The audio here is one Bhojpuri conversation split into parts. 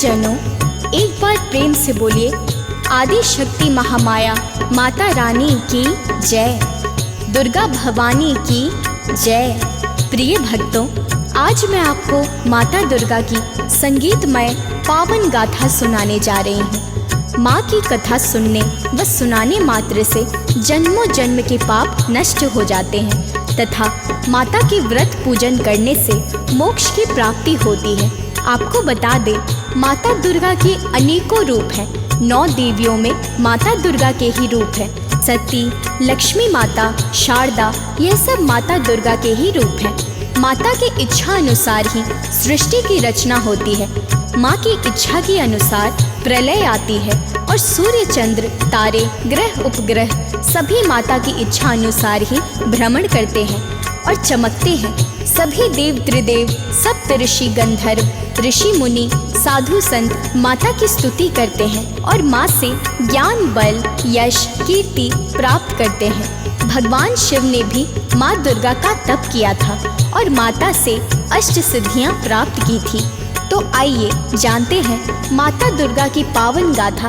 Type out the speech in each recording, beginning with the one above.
प्रियजनों, एक बार प्रेम से बोलिए आदि शक्ति महामाया माता रानी की जय, दुर्गा भवानी की जय। प्रिय भक्तों, आज मैं आपको माता दुर्गा की संगीतमय पावन गाथा सुनाने जा रही हूँ। माँ की कथा सुनने व सुनाने मात्र से जन्मों जन्म के पाप नष्ट हो जाते हैं तथा माता के व्रत पूजन करने से मोक्ष की प्राप्ति होती है। आपको बता दें, माता दुर्गा के अनेकों रूप हैं। 9 देवियों में माता दुर्गा के ही रूप है। सती, लक्ष्मी माता, शारदा, यह सब माता दुर्गा के ही रूप हैं। माता की इच्छा अनुसार ही सृष्टि की रचना होती है। माँ की इच्छा के अनुसार प्रलय आती है और सूर्य, चंद्र, तारे, ग्रह, उपग्रह सभी माता की इच्छा अनुसार ही भ्रमण करते हैं और चमकते हैं। सभी देव, त्रिदेव, सप्त ऋषि, गंधर्व, ऋषि मुनि, साधु संत माता की स्तुति करते हैं और माँ से ज्ञान, बल, यश, कीर्ति प्राप्त करते हैं। भगवान शिव ने भी माँ दुर्गा का तप किया था और माता से अष्ट सिद्धियाँ प्राप्त की थी। तो आइए जानते हैं माता दुर्गा की पावन गाथा।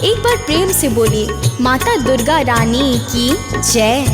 एक बार प्रेम से बोलिए माता दुर्गा रानी की जय।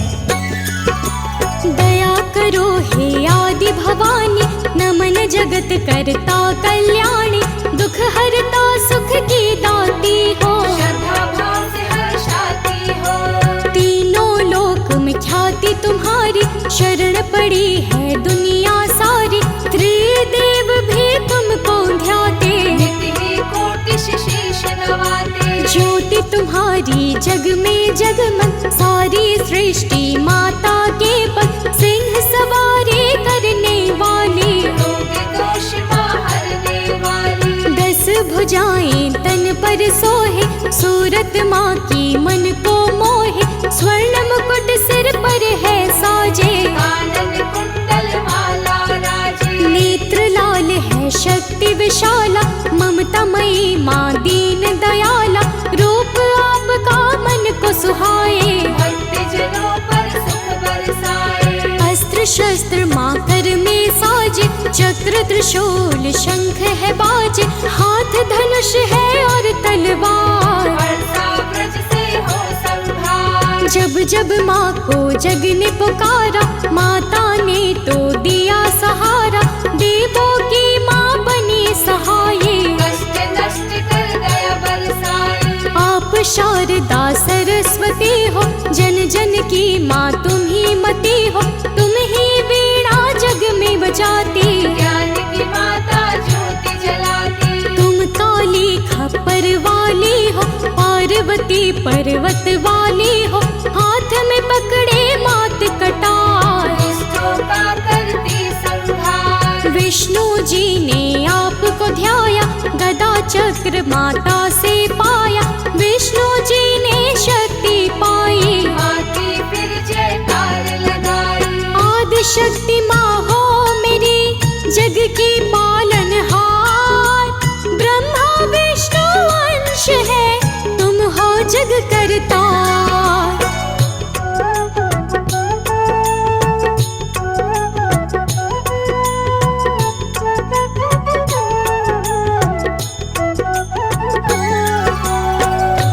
दया करो हे आदि भवानी, नमन जगत करता कल्याणी, दुख हरता सुख की दाती हो, श्रद्धा भाव से हर्षाती हो। तीनों लोक में ख्याति तुम्हारी, शरण पड़ी है दुनिया सारी, त्रिदेव भी तुमको ध्याते, नित्य ही कोटि शीश नवाते। ज्योति तुम्हारी जग में जगमग, सारी सृष्टि माता के पग, सिंह सवारी करने वाली, रोग दोष हरने वाली। 10 भुजाएं तन पर सोहे, सूरत माँ की मन को मोहे, स्वर्ण मुकुट सिर पर है साजे, कानन कुंडल माला राजे। नेत्र लाल है शक्ति विशाला, ममतामयी माँ दीन दयाला, रूप आपका मन को सुहाए, भक्त जनों पर सुख बरसाए। अस्त्र शस्त्र माँ कर में साजे, चक्र त्रिशूल शंख है बाजे, हाथ धनुष है और तलवार, वर्षा ब्रज से हो संहार। जब जब माँ को जग ने पुकारा, माता ने तो दिया सहारा, देवों की माँ बनी सहाये, कष्ट नष्ट कर दया बरसाए। आप शारदा सरस्वती हो, जन जन की माँ तुम ही मती हो, तुम ही वीणा जग में बजाती, ज्ञान की माता ज्योति जलाती। तुम काली खप्पर वाली हो, पार्वती पर्वत वाली हो, हाथ में पकड़े मात कटार, दुष्टों का करती संहार। विष्णु जी ने आपको ध्याया, गदा चक्र माता से पाया, विष्णु जी ने शक्ति पाई, माँ की फिर जयकार लगाई। आदि शक्ति माँ हो मेरी, जग की पालनहार, ब्रह्मा विष्णु अंश है, तुम हो जग करतार।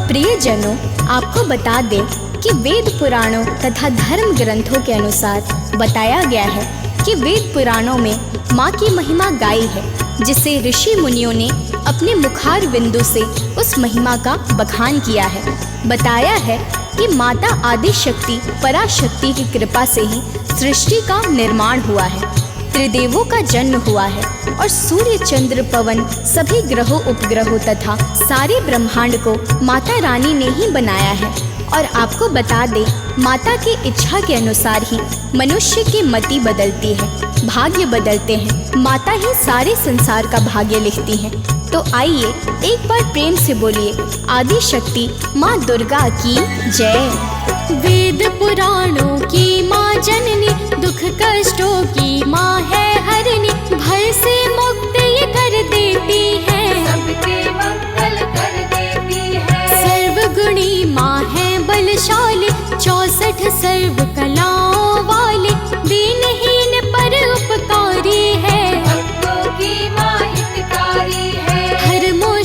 प्रियजनों, आपको बता दें कि वेद पुराणों तथा धर्म ग्रंथों के अनुसार बताया गया है कि वेद पुराणों में माँ की महिमा गाई है, जिसे ऋषि मुनियों ने अपने मुखार बिंदु से उस महिमा का बखान किया है। बताया है कि माता आदि शक्ति पराशक्ति की कृपा से ही सृष्टि का निर्माण हुआ है, त्रिदेवों का जन्म हुआ है और सूर्य, चंद्र, पवन सभी ग्रहों, उपग्रहों तथा सारे ब्रह्मांड को माता रानी ने ही बनाया है। और आपको बता दें, माता की इच्छा के अनुसार ही मनुष्य की मति बदलती है, भाग्य बदलते हैं। माता ही सारे संसार का भाग्य लिखती हैं। तो आइए एक बार प्रेम से बोलिए आदि शक्ति माँ दुर्गा की जय। वेद पुराणों की माँ जननी, दुख कष्टों की माँ है हरनी, भय से मुक्त ये कर देती है, सबके मंगल कर देती है। सर्वगुणी माँ है बलशाली, 64 सर्व कलाओं वाली, दीनहीन पर उपकारी है, भक्तों की माँ हितकारी है। हर मोल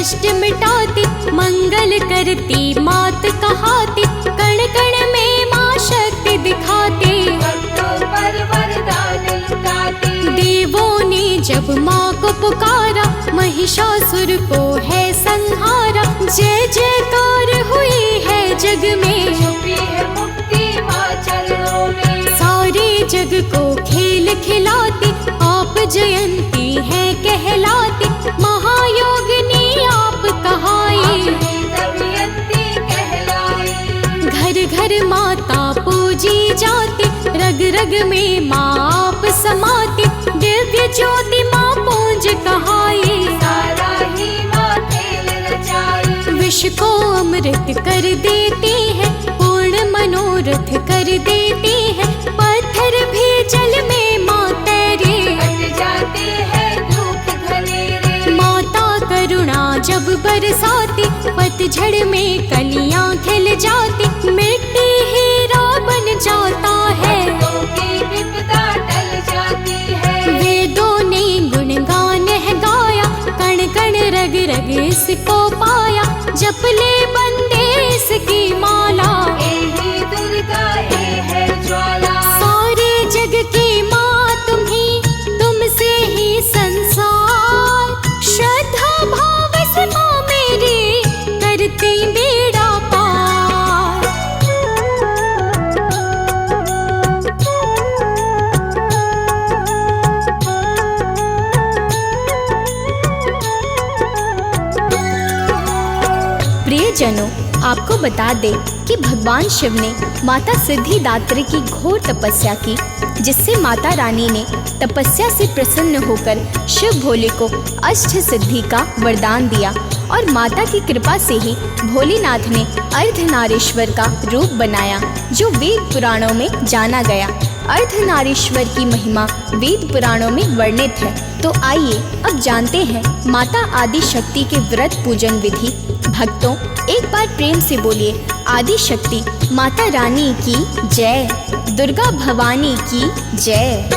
कष्ट मिटाती, मंगल करती मात कहाती, कण कण में माँ शक्ति दिखाती। भक्तों पर वरदान लुटाती, देवों ने जब माँ को पुकारा, महिषासुर को है संहारा। जय जयकार हुई है जग में, छुपी है मुक्ति माँ चरणों में। सारे जग को खेल खिलाती, आप जयंती है कहलाती। महायोगिनी आप कहाई, अपनी दमयंती कहलाई। घर घर माता पूजी जाती, रग रग में माँ आप समाती। दिव्य ज्योति माँ पूज कहाई, सारा ही माँ खेल रचाई। विष को अमृत कर देती है, पूर्ण मनोरथ कर देती है। पत्थर भी जल में माँ तैरे, कट जाते हैं दुख घनेरे। माता करुणा जब बरसाती, पतझड़ में कलियां खिल जाती। मिट्टी हीरा बन जाता है, भक्तों की विपदा टल जाती है। वेदों ने गुणगान है गाया, कण कण रग रग इसको पाया। जप ले बंदे इसकी माला, एही दुर्गा ए है ज्वाला। सारे जग की माँ तुम ही, तुमसे ही संसार। श्रद्धा भाव से माँ मेरी करती बेड़ा पार। प्रियजनों, आपको बता दें कि भगवान शिव ने माता सिद्धिदात्री की घोर तपस्या की, जिससे माता रानी ने तपस्या से प्रसन्न होकर शिव भोले को अष्ट सिद्धि का वरदान दिया। और माता की कृपा से ही भोलेनाथ ने अर्धनारीश्वर का रूप बनाया, जो वेद पुराणों में जाना गया। अर्धनारीश्वर की महिमा वेद पुराणों में वर्णित है। तो आइए अब जानते हैं माता आदि शक्ति के व्रत पूजन विधि। भक्तों, एक बार प्रेम से बोलिए आदि शक्ति माता रानी की जय, दुर्गा भवानी की जय।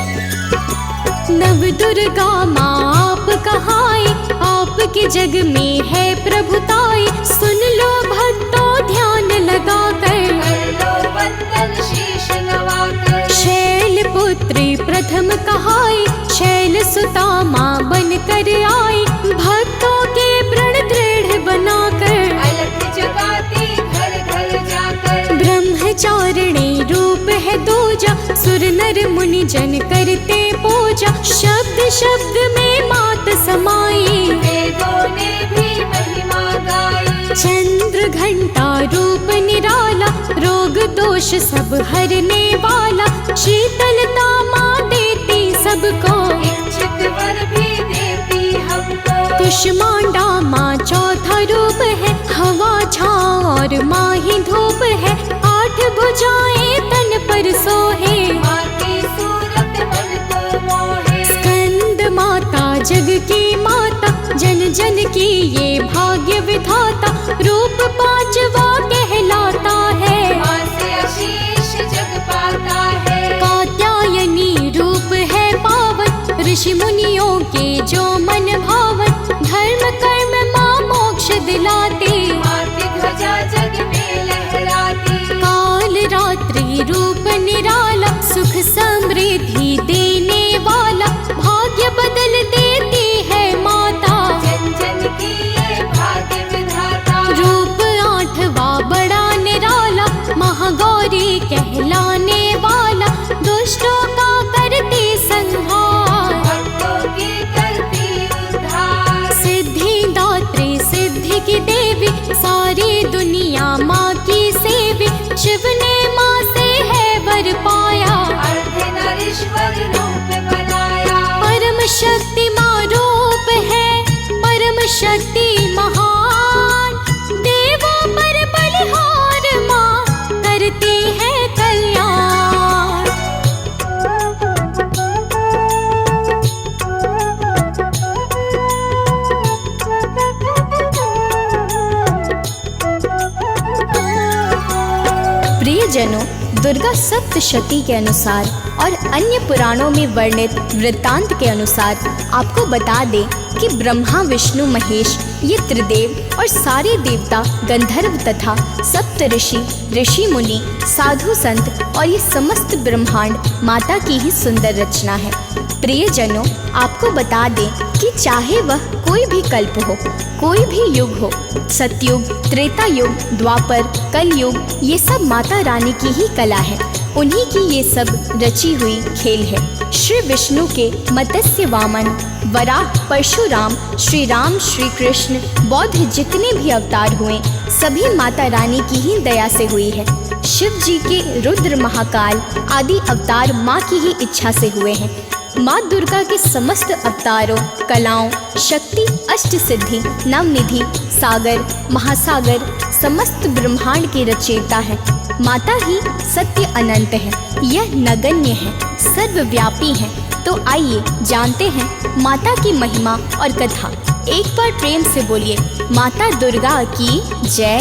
नव दुर्गा माँ आप कहाई, आपके जग में है प्रभुताई। सुन लो भक्तों ध्यान लगाकर, कर लो वंदन शीश नवाकर। शैल पुत्री प्रथम कहाई, शैल सुता माँ बन कर आई। भक्तों के प्रण दृढ़ बनाकर, अलख जगाती घर घर जाकर। ब्रह्मचारिणी रूप है दूजा, सुर नर मुनि जन करते पूजा। शब्द शब्द में मात समाई, वेदों ने भी महिमा गाई। चंद्र घंटा रूप निराला, रोग दोष सब हरने वाला। शीतलता माँ देती सबको, इच्छित वर भी देती हमको। कुष्मांडा माँ चौथा रूप है, हवा छाँव और माँ ही धूप है। 8 भुजाएं तन पर सोहे, माँ की सूरत मन को मोहे। स्कंद माता जग की माता, जन जन की ये भाग्य विधाता। रूप 5वां कहलाता है, माँ से आशीष जग पाता है। कात्यायनी रूप है पावन, ऋषि मुनियों के जो मन भावन। धर्म कर्म माँ मोक्ष दिलाती, माँ की ध्वजा जग में लहराती। काल रात्रि रूप निराला, सुख समृद्धि देने वाला। भाग्य बदल देती है माता, जन जन की ये भाग्य विधाता। रूप 8वां बड़ा निराला, महागौरी कहलाने वाला। दुष्टों का करती संहार, भक्तों की करती उद्धार। सिद्धिदात्री सिद्धि की देवी, सारी दुनिया माँ की सेवी। शिव ने माँ से है वर पाया, अर्धनारीश्वर रूप बनाया। परम शक्ति माँ रूप है, परम शक्ति महान। देवा पर बलिहार माँ करती है कल्याण। प्रियजनों, दुर्गा सप्तशती के अनुसार और अन्य पुराणों में वर्णित वृत्तांत के अनुसार आपको बता दें कि ब्रह्मा विष्णु महेश ये त्रिदेव और सारे देवता, गंधर्व तथा सप्त ऋषि, ऋषि मुनि, साधु संत और ये समस्त ब्रह्मांड माता की ही सुंदर रचना है। प्रियजनों, आपको बता दें कि चाहे वह कोई भी कल्प हो, कोई भी युग हो, सतयुग, त्रेता युग, द्वापर, कलयुग, ये सब माता रानी की ही कला है। उन्हीं की ये सब रची हुई खेल है। श्री विष्णु के मत्स्य वामन, वराह, परशुराम, श्री राम, श्री कृष्ण, बौद्ध जितने भी अवतार हुए सभी माता रानी की ही दया से हुई है। शिव जी के रुद्र, महाकाल आदि अवतार माँ की ही इच्छा से हुए हैं। माँ दुर्गा के समस्त अवतारों, कलाओं, शक्ति, अष्ट सिद्धि, नवनिधि, सागर, महासागर, समस्त ब्रह्मांड के रचयिता है। माता ही सत्य अनंत है, यह नगण्य है, सर्वव्यापी है। तो आइए जानते हैं माता की महिमा और कथा। एक बार प्रेम से बोलिए, माता दुर्गा की जय।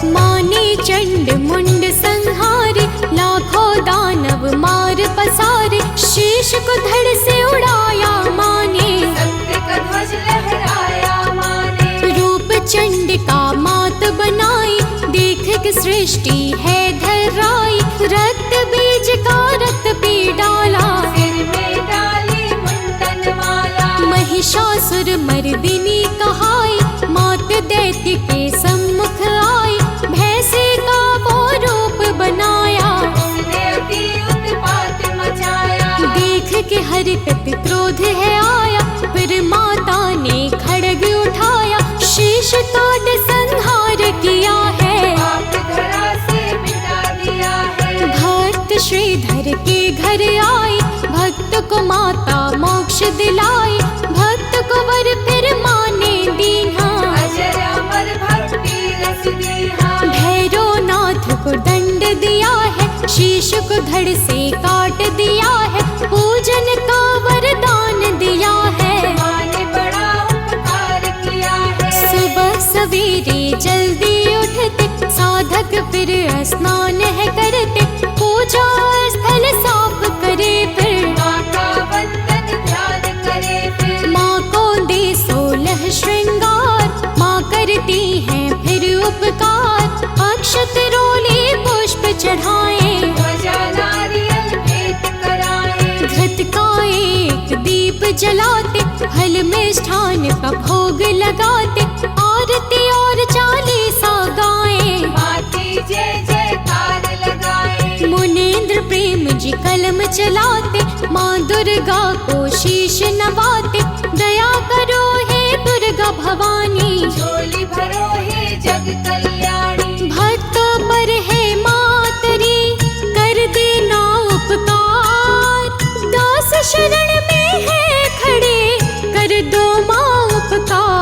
माँ ने चंड मुंड संहारे, लाखों दानव मार पसारे, शीश को धड़ से उड़ाया माँ ने, सत्य का ध्वज लहराया माँ ने। रूप चंड का मात बनाई, देख के सृष्टि है धराई, रक्त बीज का रक्त पे डाला, सिर में डाली मुंडन माला। महिषासुर मर्दिनी कहाई, मात दैत्य के सम्मुख आई, भैंसे का वो रूप बनाया, उसने अति उत्पात मचाया। देख के हर तक क्रोध है आया, फिर माता ने खड्ग उठाया, शीश काट संहार किया है, पाप धरा से मिटा दिया है। भक्त श्रीधर के घर आई, भक्त को माता मोक्ष दिलाई, भक्त को वर फिर माँ ने दीना, अजर अमर भक्ति रस दीहा। भैरवनाथ को दंड दिया है, शीश को धड़ से काट दिया है, पूजन का वरदान दिया है, माँ ने बड़ा उपकार किया है। सुबह सवेरे जल्दी उठते, साधक फिर स्नान है करते, पूजा स्थल साफ करे, फिर माँ का वंदन ध्यान करे फिर। माँ को दे 16 श्रृंगार, माँ करती हैं फिर उपकार, अक्षत रोले पुष्प चढ़ाए, ध्वजा नारियल भेंट कराए। घृत का एक दीप जलाते, फल मिष्ठान का भोग लगाते, आरती और चालीसा गाए, माँ की जय जयकार लगाए। मुनीन्द्र प्रेम जी कलम चलाते, माँ दुर्गा को शीश नवाते, दया करो हे दुर्गा भवानी, झोली भरो हे जग कल्याणी। भक्तों पर है मातरी, कर देना उपकार, दास शरण में है खड़े, कर दो माँ उपकार।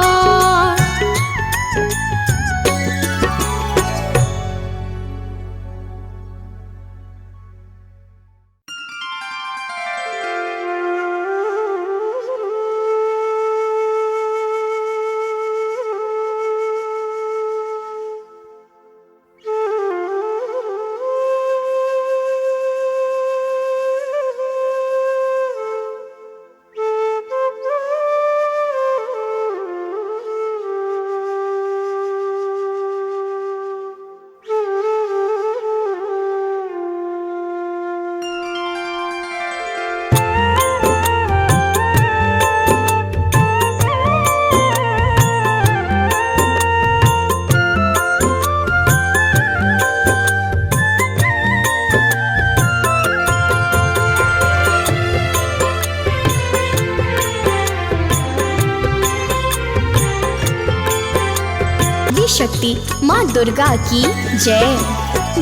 शक्ति माँ दुर्गा की जय।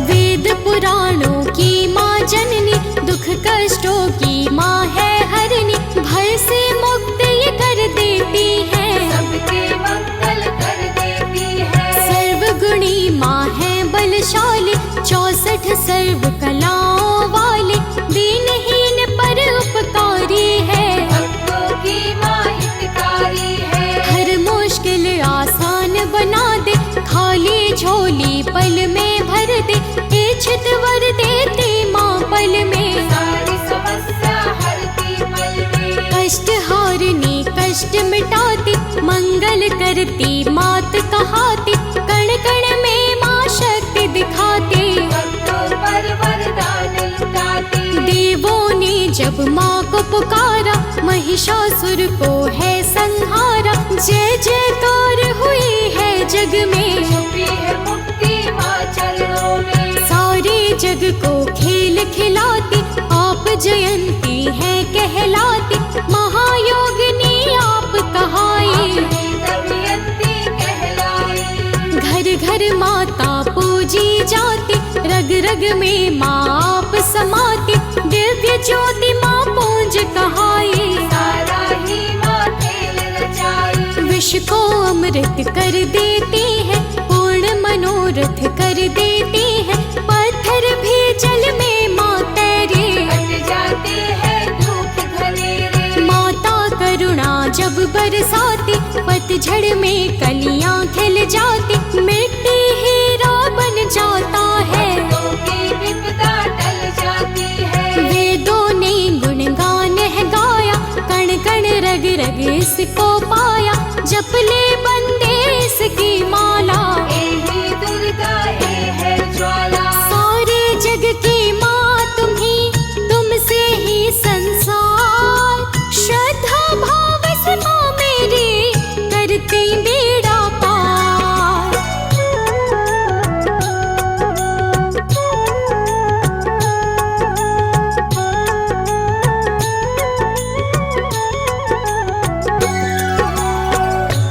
वेद पुराणों की माँ जननी, दुख कष्टों की माँ है हरनी, भय से मुक्त ये कर देती है, सबके मंगल कर देती है। सर्वगुणी माँ है बलशाली, 64 सर्व कलाओं वाली, दीनहीन पर उपकारी है, भक्तों की माँ हितकारी है। हर मुश्किल आसान बना दे, खाली झोली पल में भर दे, इच्छित वर देती माँ पल में, सारी समस्या हरती पल में। कष्ट हारनी कष्ट मिटाती, मंगल करती मात कहाती, कण कण में माँ शक्ति दिखाती। भक्तों पर वरदान लुटाती, देवों ने जब माँ को पुकारा, महिषासुर को है संहारा। जय जयकार हुई है जग में, छुपी है मुक्ति माँ चरणों में। सारे जग को खेल खिलाती, आप जयंती है कहलाती। महायोगिनी आप कहाई, अपनी दमयंती कहलाई। घर घर माता पूजी जाती, रग रग में माँ आप समाती। दिव्य ज्योति माँ पूज कहाई, सारा ही माँ खेल रचाई। विष को अमृत कर देती है, पूर्ण मनोरथ कर देती है। पत्थर भी जल में माँ तैरे, कट जाते हैं दुख घनेरे। माता करुणा जब बरसाती, पतझड़ में कलियां खिल जाती। मिट्टी हीरा बन जाता है, भक्तों की विपदा टल जाती है। वेदों ने गुणगान है गाया, कण कण रग रग इसको पाया। जप ले बंदे इसकी माला, एही दुर्गा ए है ज्वाला। सारे जग की माँ तुम्ही, तुमसे ही संसार। श्रद्धा भाव से माँ मेरी, करती बेड़ा पार।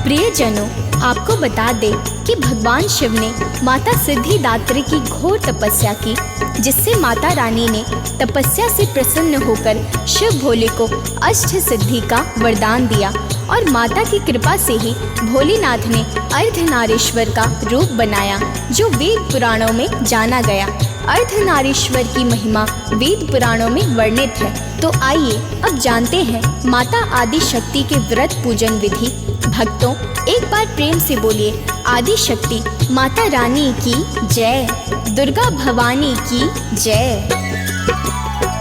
प्रियजनों, आपको बता दें कि भगवान शिव ने माता सिद्धिदात्री की घोर तपस्या की, जिससे माता रानी ने तपस्या से प्रसन्न होकर शिव भोले को अष्ट सिद्धि का वरदान दिया। और माता की कृपा से ही भोलेनाथ ने अर्धनारीश्वर का रूप बनाया, जो वेद पुराणों में जाना गया। अर्धनारीश्वर की महिमा वेद पुराणों में वर्णित है। तो आइए अब जानते हैं माता आदि शक्ति के व्रत पूजन विधि। भक्तों, एक बार प्रेम से बोलिए आदि शक्ति माता रानी की जय, दुर्गा भवानी की जय।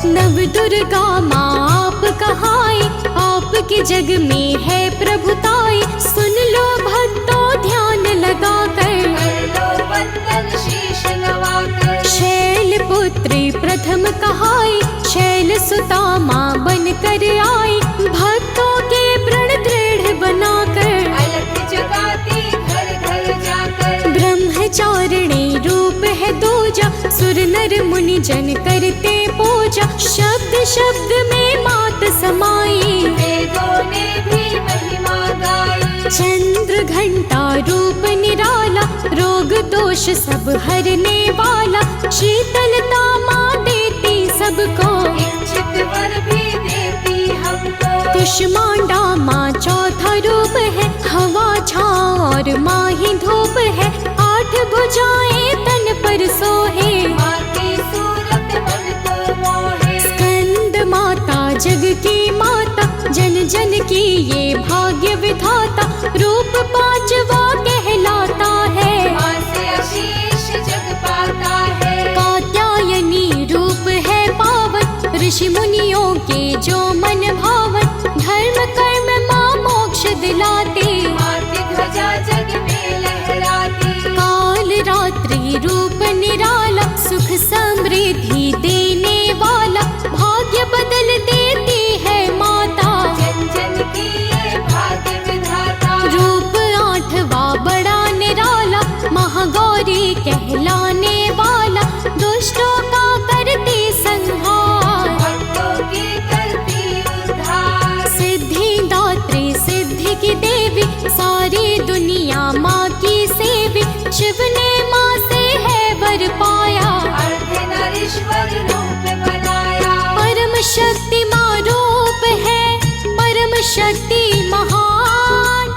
नव दुर्गा माँ आप कहाई, आपके जग में है प्रभुताई। सुन लो भक्तों ध्यान लगाकर, कर लो वंदन शीश नवाकर। शैल पुत्री प्रथम कहाई, शैल सुता माँ बन कर आई। भक्तों के प्रण दृढ़ बनाकर, अलख जगाती घर घर जाकर। ब्रह्मचारिणी रूप है दूजा, सुर नर मुनि जन करते पूजा। शब्द शब्द में मात समाई, वेदों ने भी महिमा गाई। चंद्र घंटा रूप निराला, रोग दोष सब हरने वाला। शीतलता माँ देती सबको, इच्छित वर भी देती हमको। कुष्मांडा माँ चौथा रूप है, हवा छाँव और माँ ही धूप है। 8 भुजाएं तन पर सोहे, माँ की सूरत मन को मोहे। स्कंद माता जग की माता, जन जन की ये भाग्य विधाता। रूप 5वां कहलाता है, माँ से आशीष जग पाता है। कात्यायनी रूप है पावन, ऋषि मुनियों के जो मन भावन। धर्म कर्म माँ मोक्ष दिलाती, मात ध्वजा जग में लहराती। काल रात्रि रूप निराला, सुख समृद्धि देने वाला। भाग्य बदल देती है माता, जन जन की ये भाग्य विधाता। रूप 8वां बड़ा निराला, महागौरी कहलाने वाला। दुष्टों का करती संहार, भक्तों की करती उद्धार। सिद्धिदात्री सिद्धि की देवी, सारी दुनिया माँ की सेवी। शिव ने माँ से है वर पाया, अर्धनारीश्वर रूप बनाया। परम शक्ति माँ रूप है, परम शक्ति महान।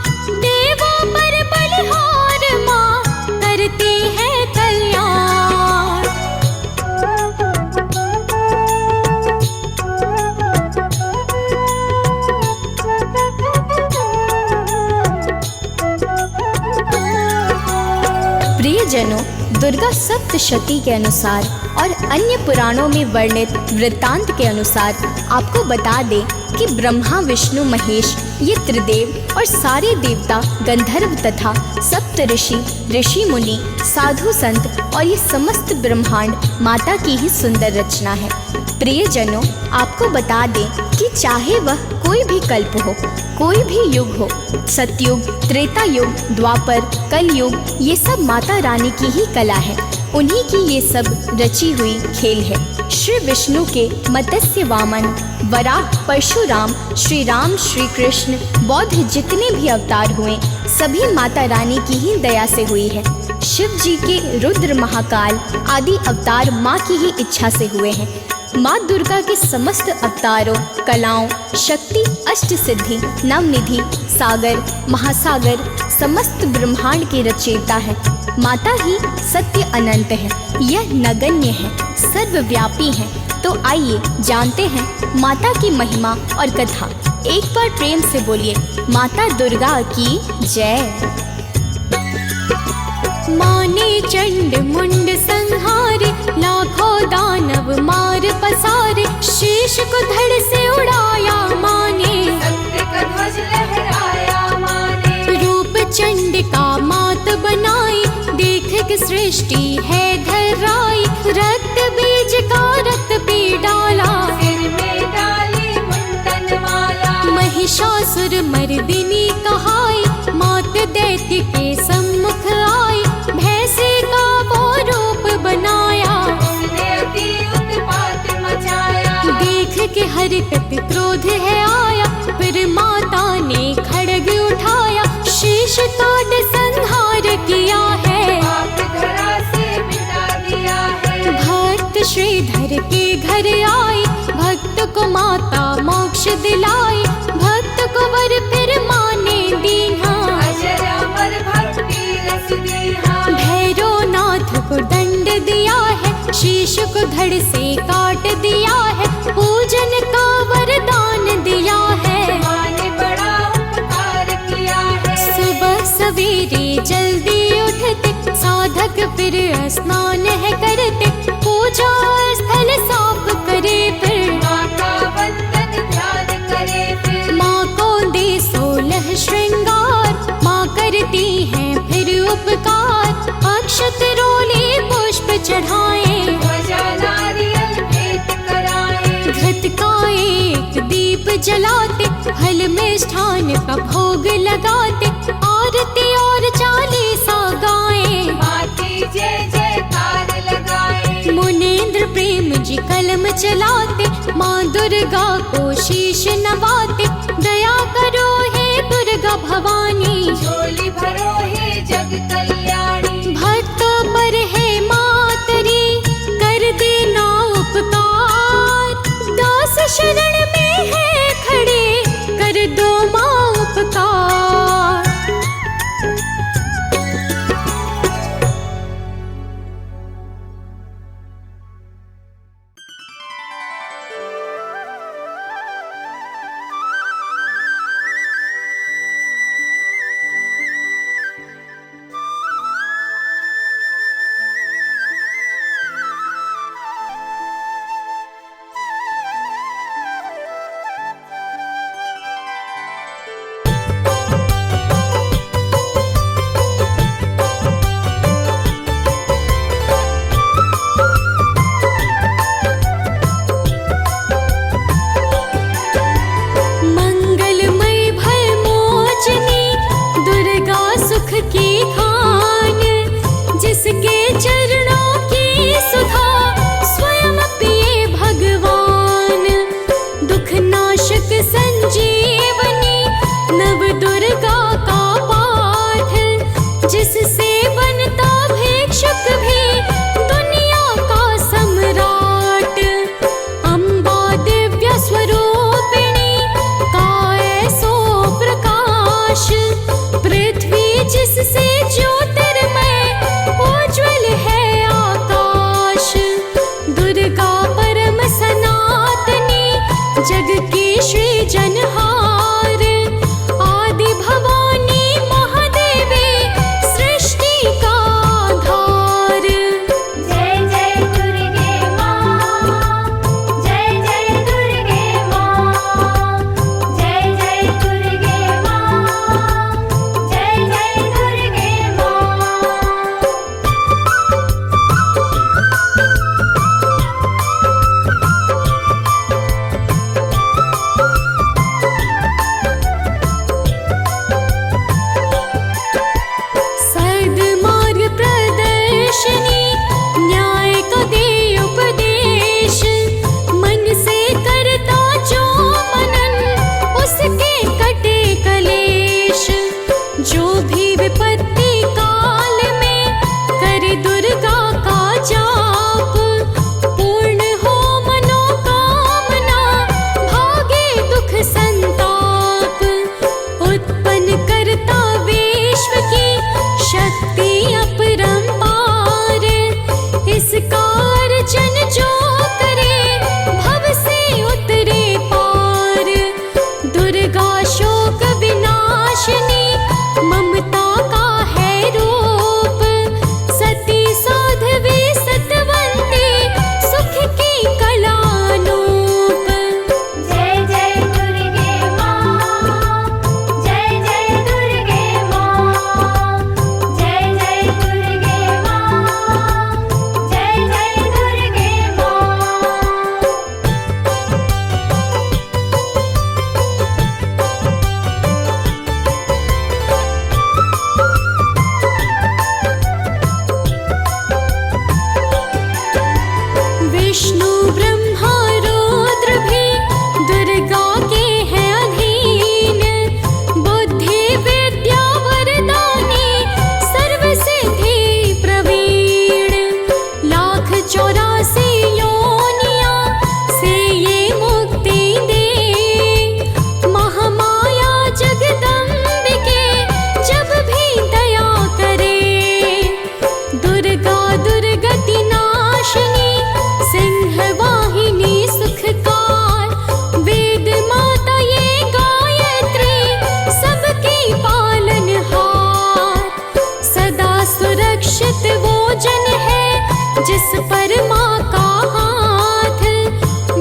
देवों पर बलिहार माँ करती है कल्याण। प्रियजनों, दुर्गा सप्तशती के अनुसार और अन्य पुराणों में वर्णित वृत्तांत के अनुसार आपको बता दें कि ब्रह्मा विष्णु महेश ये त्रिदेव और सारे देवता, गंधर्व तथा सप्त ऋषि मुनि, साधु संत और ये समस्त ब्रह्मांड माता की ही सुंदर रचना है। प्रियजनों, आपको बता दें कि चाहे वह कोई भी कल्प हो, कोई भी युग हो, सतयुग, त्रेता युग, द्वापर, कलयुग, ये सब माता रानी की ही कला है। उन्हीं की ये सब रची हुई खेल है। श्री विष्णु के मत्स्य वामन, वराह, परशुराम, श्री राम, श्री कृष्ण, बौद्ध जितने भी अवतार हुए सभी माता रानी की ही दया से हुई है। शिव जी के रुद्र, महाकाल आदि अवतार माँ की ही इच्छा से हुए हैं। माँ दुर्गा के समस्त अवतारों, कलाओं, शक्ति, अष्ट सिद्धि, नवनिधि, सागर, महासागर, समस्त ब्रह्मांड के रचयिता है। माता ही सत्य अनंत है, यह नगण्य है, सर्वव्यापी है। तो आइए जानते हैं माता की महिमा और कथा। एक बार प्रेम से बोलिए, माता दुर्गा की जय। माँ ने चंड मुंड संहारे, लाखों दानव मार पसारे, शीश को धड़ से उड़ाया माँ ने, सत्य का ध्वज लहराया माँ ने। रूप चंड का मात बनाई, देख के सृष्टि है धराई, रक्त बीज का रक्त पे डाला, सिर में डाली मुंडन माला। महिषासुर मर्दिनी कहाई, मात दैत्य के सम्मुख आई, भैंसे का वो रूप बनाया, उसने अति उत्पात मचाया। देख के हरकत क्रोध है आया, फिर माता ने खड्ग उठाया, शीश काट संहार किया है, पाप धरा से मिटा दिया है। भक्त श्रीधर के घर आई, भक्त को माता मोक्ष दिलाई, भक्त को वर फिर माँ ने दीना, अजर अमर भक्ति रस दीहा। भैरवनाथ को दंड दिया है, शीश को धड़ से काट दिया है, पूजन का वरदान दिया है, माँ ने बड़ा उपकार किया है। सुबह सवेरे जल्दी उठते, साधक फिर स्नान है करते, पूजा स्थल साफ करे, फिर माँ का वंदन ध्यान करे फिर। माँ को दे 16 श्रृंगार, माँ करती हैं फिर उपकार, अक्षत रोले पुष्प चढ़ाए, ध्वजा नारियल भेंट कराए। घृत का एक दीप जलाते, फल मिष्ठान का भोग लगाते, आरती और चालीसा गाए, माँ की जय जयकार लगाए। मुनीन्द्र प्रेम जी कलम चलाते, माँ दुर्गा को शीश नवाते, दया करो हे दुर्गा भवानी, झोली भरो हे जग कल्याणी। भक्तों पर है मातरी, कर देना उपकार, दास शरण में है खड़े, कर दो माँ उपकार। पर माँ का हाथ,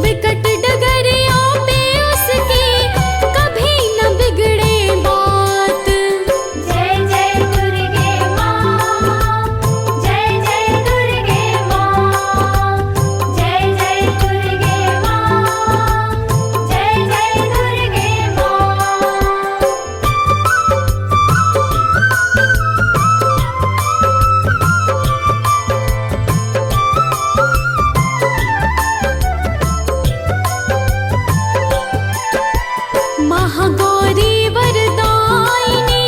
विकट डगरिया पे उसकी कभी न बिगड़े बात। जय जय दुर्गे माँ, जय जय दुर्गे माँ, जय जय दुर्गे माँ, जय जय दुर्गे माँ। महागौरी वरदायिनी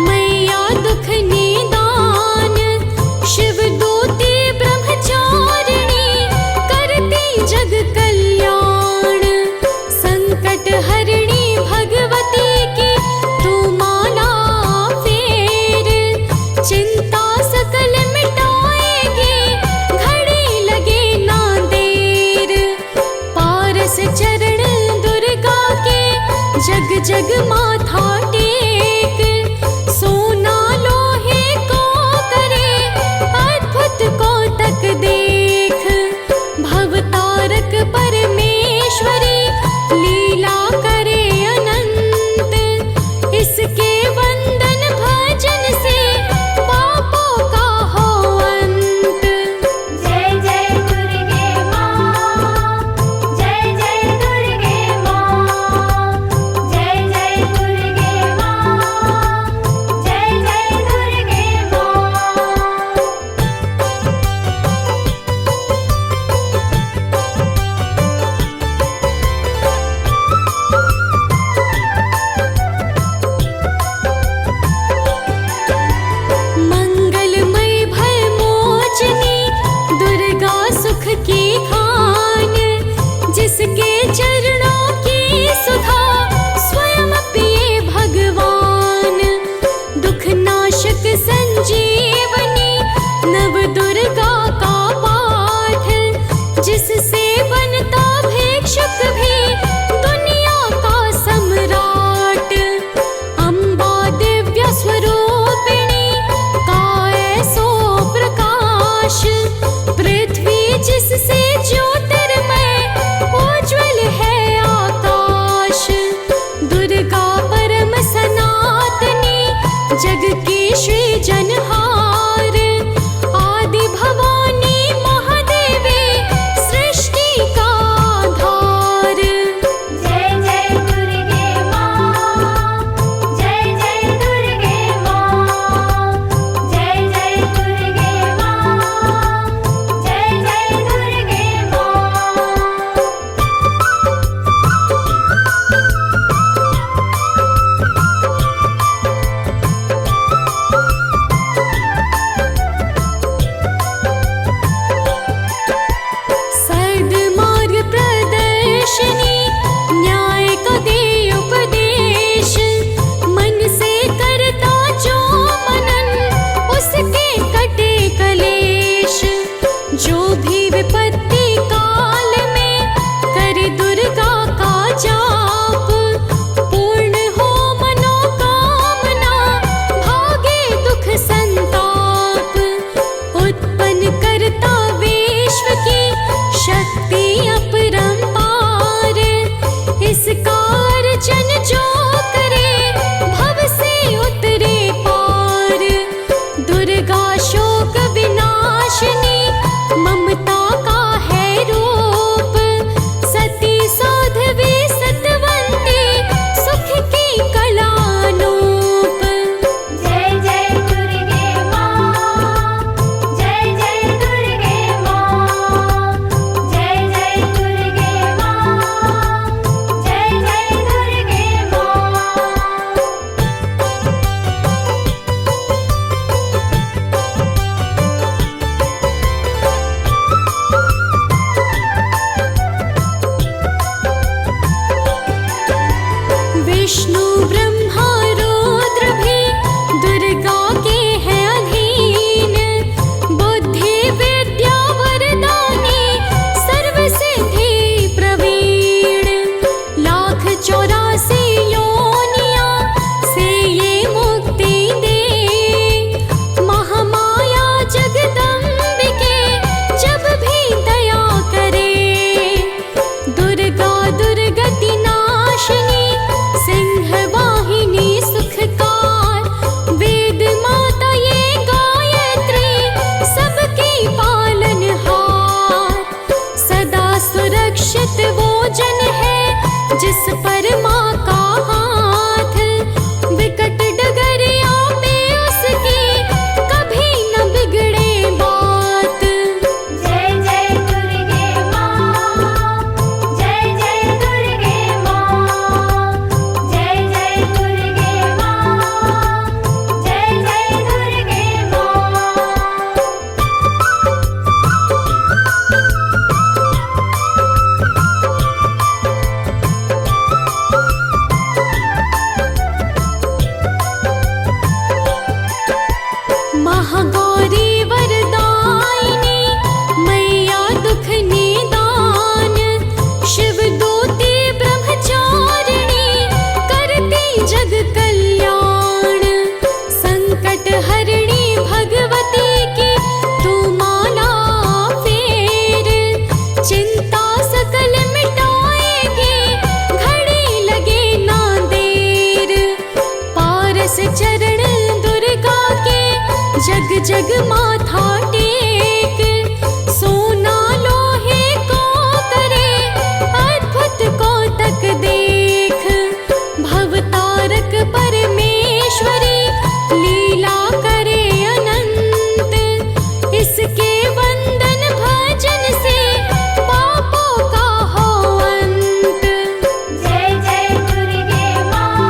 मैया दुख निदान, शिवदूती ब्रह्मचारिणी करती जग कल्याण। संकट हरिणी भगवती की तू माला फेर, चिंता सकल मिटाएगी घड़ी लगे ना देर। पारस चरण दुर्गा के जग जग माथा टेक, सोना लोहे को करे अद्भुत कौतक देख। भवतारक परमेश्वरी लीला करे अनंत, इसके वंदन भजन से पापों का हो अंत। जय जय दुर्गे माँ, जय जय दुर्गे माँ, जय जय दुर्गे माँ, जय जय दुर्गे माँ। मंगलमय भय मोचनी दुर्गा सुख की खान, जिसके चरणों की सुधा स्वयं पिए भगवान। दुख नाशक संजीवनी नव दुर्गा का पाठ, जिससे बनता भिक्षुक भी दुनिया का सम्राट। अम्बा दिव्य स्वरूपिणी काए सो प्रकाश, पृथ्वी जिससे ज्योतिर्मय उज्ज्वल है आकाश। दुर्गा परम सनातनी जग की सृजनहार, आदि भवानी महादेवी सृष्टि का आधार। जय जय दुर्गे माँ, जय जय दुर्गे माँ, जय जय दुर्गे माँ, जय जय दुर्गे माँ। सद्मार्ग प्रदर्शिनी न्याय को दे उपदेश, मन से करता जो मनन उसके कटे कलेश। जो भी विपत्ति काल में करे दुर्गा का जाप, पूर्ण हो मनोकामना भागे दुख संताप। उत्पन्न करता विश्व की शक्ति अपरंपार, इसका अर्चन जो करे भव से उतरे पार। दुर्गा शोक विनाशिनी ममता का है रूप, सती साध्वी सतवंती सुख की कलानूप। जय जय दुर्गे माँ, जय जय दुर्गे माँ, जय जय दुर्गे माँ, जय जय दुर्गे माँ। विष्णु ब्रह्मा रुद्र भी दुर्गा के हैं अधीन, बुद्धि विद्या वरदानी सर्व सिद्धि प्रवीण। लाख 84 योनिया से ये मुक्ति दे, महामाया जगदम्बिके जब जिस पर माँ का हाथ, विकट डगरिया में उसकी कभी न बिगड़े बात। जय जय दुर्गे माँ, जय जय दुर्गे माँ, जय जय दुर्गे माँ, जय जय दुर्गे माँ। महागौरी वरदायिनी मैया दुख निदान, शिवदूती ब्रह्मचारिणी करती जग कल्याण। संकट हरिणी भगवती की तू माला फेर, चिंता सकल मिटाएगी घड़ी लगे ना देर। पारस चरण दुर्गा के जग जग माथा टेक, सोना लोहे को करे अद्भुत कौतक देख। भवतारक परमेश्वरी लीला करे अनंत, इसके वंदन भजन से पापों का हो अंत। जय जय दुर्गे माँ,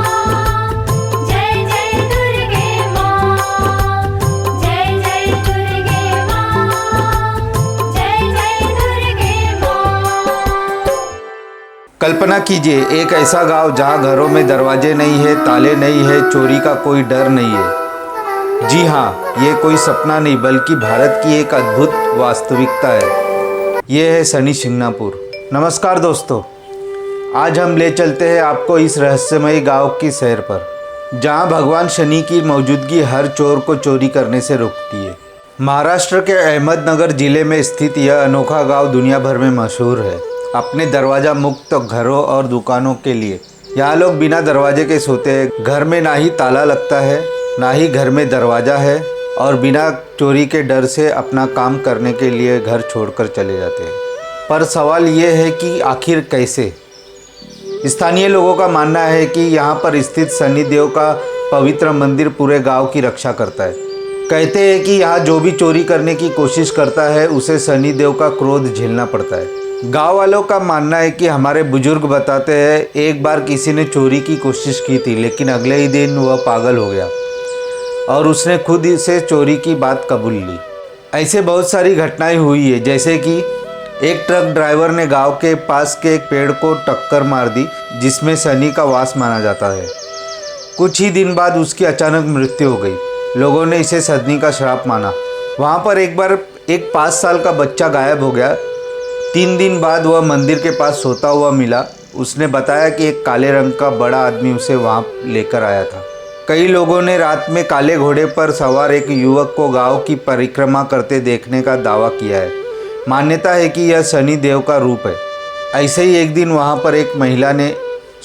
जय जय दुर्गे माँ, जय जय दुर्गे माँ, जय जय दुर्गे माँ। कल्पना कीजिए एक ऐसा गांव जहां घरों में दरवाजे नहीं है, ताले नहीं है, चोरी का कोई डर नहीं है। जी हाँ, ये कोई सपना नहीं बल्कि भारत की एक अद्भुत वास्तविकता है। ये है शनि शिंगणापुर। नमस्कार दोस्तों, आज हम ले चलते हैं आपको इस रहस्यमयी गांव की सैर पर, जहां भगवान शनि की मौजूदगी हर चोर को चोरी करने से रोकती है। महाराष्ट्र के अहमदनगर जिले में स्थित यह अनोखा गांव दुनिया भर में मशहूर है अपने दरवाज़ा मुक्त घरों और दुकानों के लिए। यहाँ लोग बिना दरवाजे के सोते हैं। घर में ना ही ताला लगता है, ना ही घर में दरवाज़ा है, और बिना चोरी के डर से अपना काम करने के लिए घर छोड़कर चले जाते हैं। पर सवाल ये है कि आखिर कैसे? स्थानीय लोगों का मानना है कि यहाँ पर स्थित शनिदेव का पवित्र मंदिर पूरे गांव की रक्षा करता है। कहते हैं कि यहाँ जो भी चोरी करने की कोशिश करता है उसे शनिदेव का क्रोध झेलना पड़ता है। गांव वालों का मानना है कि हमारे बुजुर्ग बताते हैं एक बार किसी ने चोरी की कोशिश की थी, लेकिन अगले ही दिन वह पागल हो गया और उसने खुद से चोरी की बात कबूल ली। ऐसे बहुत सारी घटनाएं हुई है, जैसे कि एक ट्रक ड्राइवर ने गांव के पास के एक पेड़ को टक्कर मार दी जिसमें शनि का वास माना जाता है। कुछ ही दिन बाद उसकी अचानक मृत्यु हो गई। लोगों ने इसे शनि का श्राप माना। वहाँ पर एक बार एक 5 साल का बच्चा गायब हो गया। 3 दिन बाद वह मंदिर के पास सोता हुआ मिला। उसने बताया कि एक काले रंग का बड़ा आदमी उसे वहाँ लेकर आया था। कई लोगों ने रात में काले घोड़े पर सवार एक युवक को गांव की परिक्रमा करते देखने का दावा किया है। मान्यता है कि यह शनि देव का रूप है। ऐसे ही एक दिन वहाँ पर एक महिला ने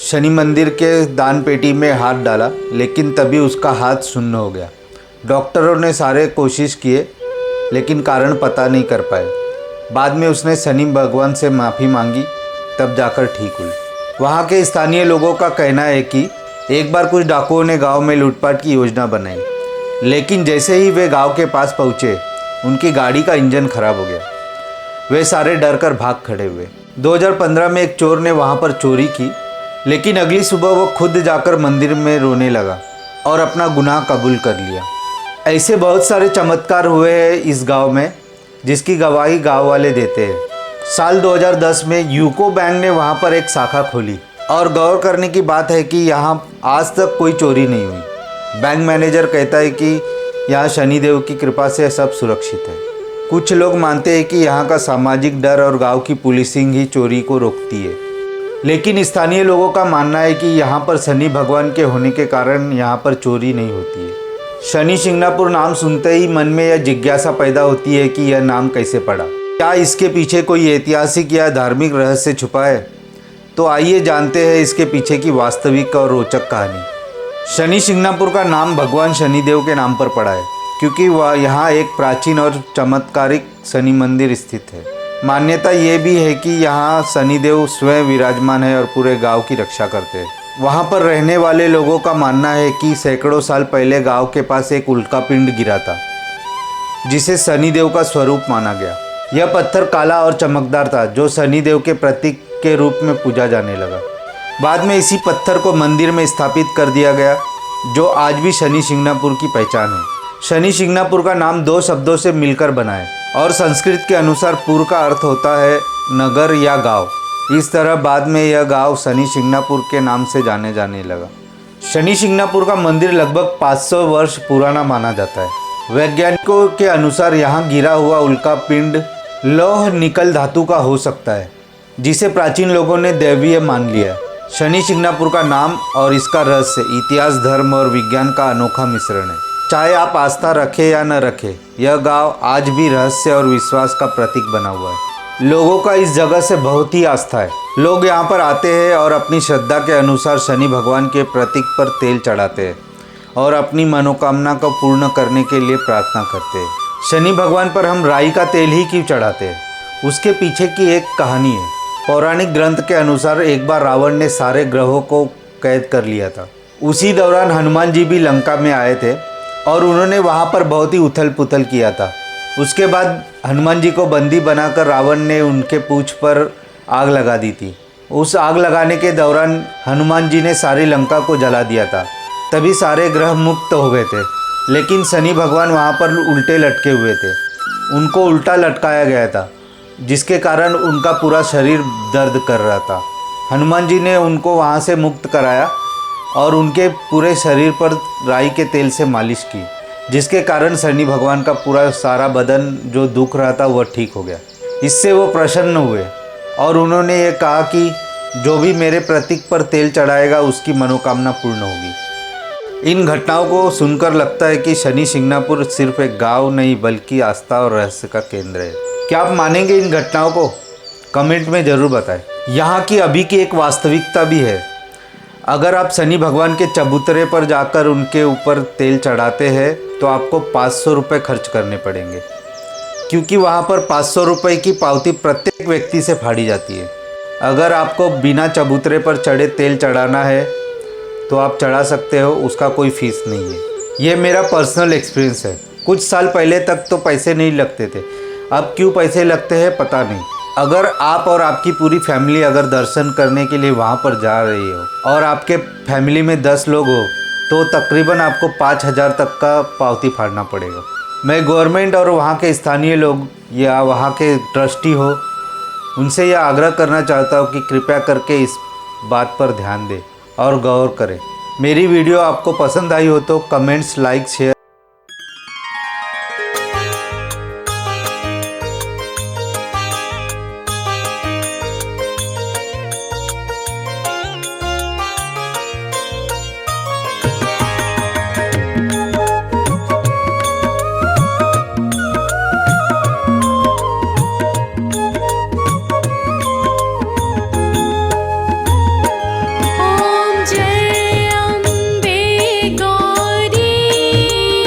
शनि मंदिर के दान पेटी में हाथ डाला, लेकिन तभी उसका हाथ शून्य हो गया। डॉक्टरों ने सारे कोशिश किए लेकिन कारण पता नहीं कर पाए। बाद में उसने शनि भगवान से माफ़ी मांगी, तब जाकर ठीक हुई। वहाँ के स्थानीय लोगों का कहना है कि एक बार कुछ डाकुओं ने गांव में लूटपाट की योजना बनाई, लेकिन जैसे ही वे गांव के पास पहुँचे उनकी गाड़ी का इंजन खराब हो गया। वे सारे डर कर भाग खड़े हुए। 2015 में एक चोर ने वहाँ पर चोरी की, लेकिन अगली सुबह वो खुद जाकर मंदिर में रोने लगा और अपना गुनाह कबूल कर लिया। ऐसे बहुत सारे चमत्कार हुए हैं इस गांव में, जिसकी गवाही गांव वाले देते हैं। साल 2010 में यूको बैंक ने वहां पर एक शाखा खोली और गौर करने की बात है कि यहां आज तक कोई चोरी नहीं हुई। बैंक मैनेजर कहता है कि यहां शनिदेव की कृपा से सब सुरक्षित है। कुछ लोग मानते हैं कि यहाँ का सामाजिक डर और गांव की पुलिसिंग ही चोरी को रोकती है, लेकिन स्थानीय लोगों का मानना है कि यहाँ पर शनि भगवान के होने के कारण यहाँ पर चोरी नहीं होती है। शनि शिंगणापुर नाम सुनते ही मन में यह जिज्ञासा पैदा होती है कि यह नाम कैसे पड़ा। क्या इसके पीछे कोई ऐतिहासिक या धार्मिक रहस्य छुपा है? तो आइए जानते हैं इसके पीछे की वास्तविक और रोचक कहानी। शनि शिंगणापुर का नाम भगवान शनिदेव के नाम पर पड़ा है, क्योंकि वह यहाँ एक प्राचीन और चमत्कारिक शनि मंदिर स्थित है। मान्यता ये भी है कि यहाँ शनिदेव स्वयं विराजमान है और पूरे गांव की रक्षा करते हैं। वहाँ पर रहने वाले लोगों का मानना है कि सैकड़ों साल पहले गांव के पास एक उल्का पिंड गिरा था, जिसे शनिदेव का स्वरूप माना गया। यह पत्थर काला और चमकदार था, जो शनिदेव के प्रतीक के रूप में पूजा जाने लगा। बाद में इसी पत्थर को मंदिर में स्थापित कर दिया गया, जो आज भी शनि शिंगणापुर की पहचान है। शनि शिंगणापुर का नाम 2 शब्दों से मिलकर बना है और संस्कृत के अनुसार पुर का अर्थ होता है नगर या गांव। इस तरह बाद में यह गांव शनि शिंगणापुर के नाम से जाने लगा। शनि शिंगणापुर का मंदिर लगभग 500 वर्ष पुराना माना जाता है। वैज्ञानिकों के अनुसार यहाँ गिरा हुआ उल्का पिंड लौह निकल धातु का हो सकता है, जिसे प्राचीन लोगों ने दैवीय मान लिया। शनि शिंगणापुर का नाम और इसका रहस्य इतिहास, धर्म और विज्ञान का अनोखा मिश्रण है। चाहे आप आस्था रखें या न रखें, यह गांव आज भी रहस्य और विश्वास का प्रतीक बना हुआ है। लोगों का इस जगह से बहुत ही आस्था है। लोग यहाँ पर आते हैं और अपनी श्रद्धा के अनुसार शनि भगवान के प्रतीक पर तेल चढ़ाते हैं और अपनी मनोकामना को पूर्ण करने के लिए प्रार्थना करते हैं। शनि भगवान पर हम राई का तेल ही क्यों चढ़ाते हैं, उसके पीछे की एक कहानी है। पौराणिक ग्रंथ के अनुसार एक बार रावण ने सारे ग्रहों को कैद कर लिया था। उसी दौरान हनुमान जी भी लंका में आए थे और उन्होंने वहाँ पर बहुत ही उथल पुथल किया था। उसके बाद हनुमान जी को बंदी बनाकर रावण ने उनके पूंछ पर आग लगा दी थी। उस आग लगाने के दौरान हनुमान जी ने सारी लंका को जला दिया था, तभी सारे ग्रह मुक्त हो गए थे। लेकिन शनि भगवान वहाँ पर उल्टे लटके हुए थे, उनको उल्टा लटकाया गया था, जिसके कारण उनका पूरा शरीर दर्द कर रहा था। हनुमान जी ने उनको वहाँ से मुक्त कराया और उनके पूरे शरीर पर राई के तेल से मालिश की, जिसके कारण शनि भगवान का पूरा सारा बदन जो दुख रहा था वह ठीक हो गया। इससे वो प्रसन्न हुए और उन्होंने ये कहा कि जो भी मेरे प्रतीक पर तेल चढ़ाएगा उसकी मनोकामना पूर्ण होगी। इन घटनाओं को सुनकर लगता है कि शनि शिंगणापुर सिर्फ एक गाँव नहीं बल्कि आस्था और रहस्य का केंद्र है। क्या आप मानेंगे इन घटनाओं को? कमेंट में ज़रूर बताएं। यहाँ की अभी की एक वास्तविकता भी है। अगर आप शनि भगवान के चबूतरे पर जाकर उनके ऊपर तेल चढ़ाते हैं तो आपको 500 रुपये खर्च करने पड़ेंगे, क्योंकि वहाँ पर 500 रुपये की पावती प्रत्येक व्यक्ति से फाड़ी जाती है। अगर आपको बिना चबूतरे पर चढ़े तेल चढ़ाना है तो आप चढ़ा सकते हो, उसका कोई फीस नहीं है। ये मेरा पर्सनल एक्सपीरियंस है। कुछ साल पहले तक तो पैसे नहीं लगते थे, अब क्यों पैसे लगते हैं पता नहीं। अगर आप और आपकी पूरी फैमिली अगर दर्शन करने के लिए वहाँ पर जा रही हो और आपके फैमिली में 10 लोग हो तो तकरीबन आपको 5,000 तक का पावती फाड़ना पड़ेगा। मैं गवर्नमेंट और वहाँ के स्थानीय लोग या वहाँ के ट्रस्टी हो उनसे यह आग्रह करना चाहता हूँ कि कृपया करके इस बात पर ध्यान दें और गौर करें। मेरी वीडियो आपको पसंद आई हो तो कमेंट्स, लाइक, शेयर ओम जय अम्बे गौरी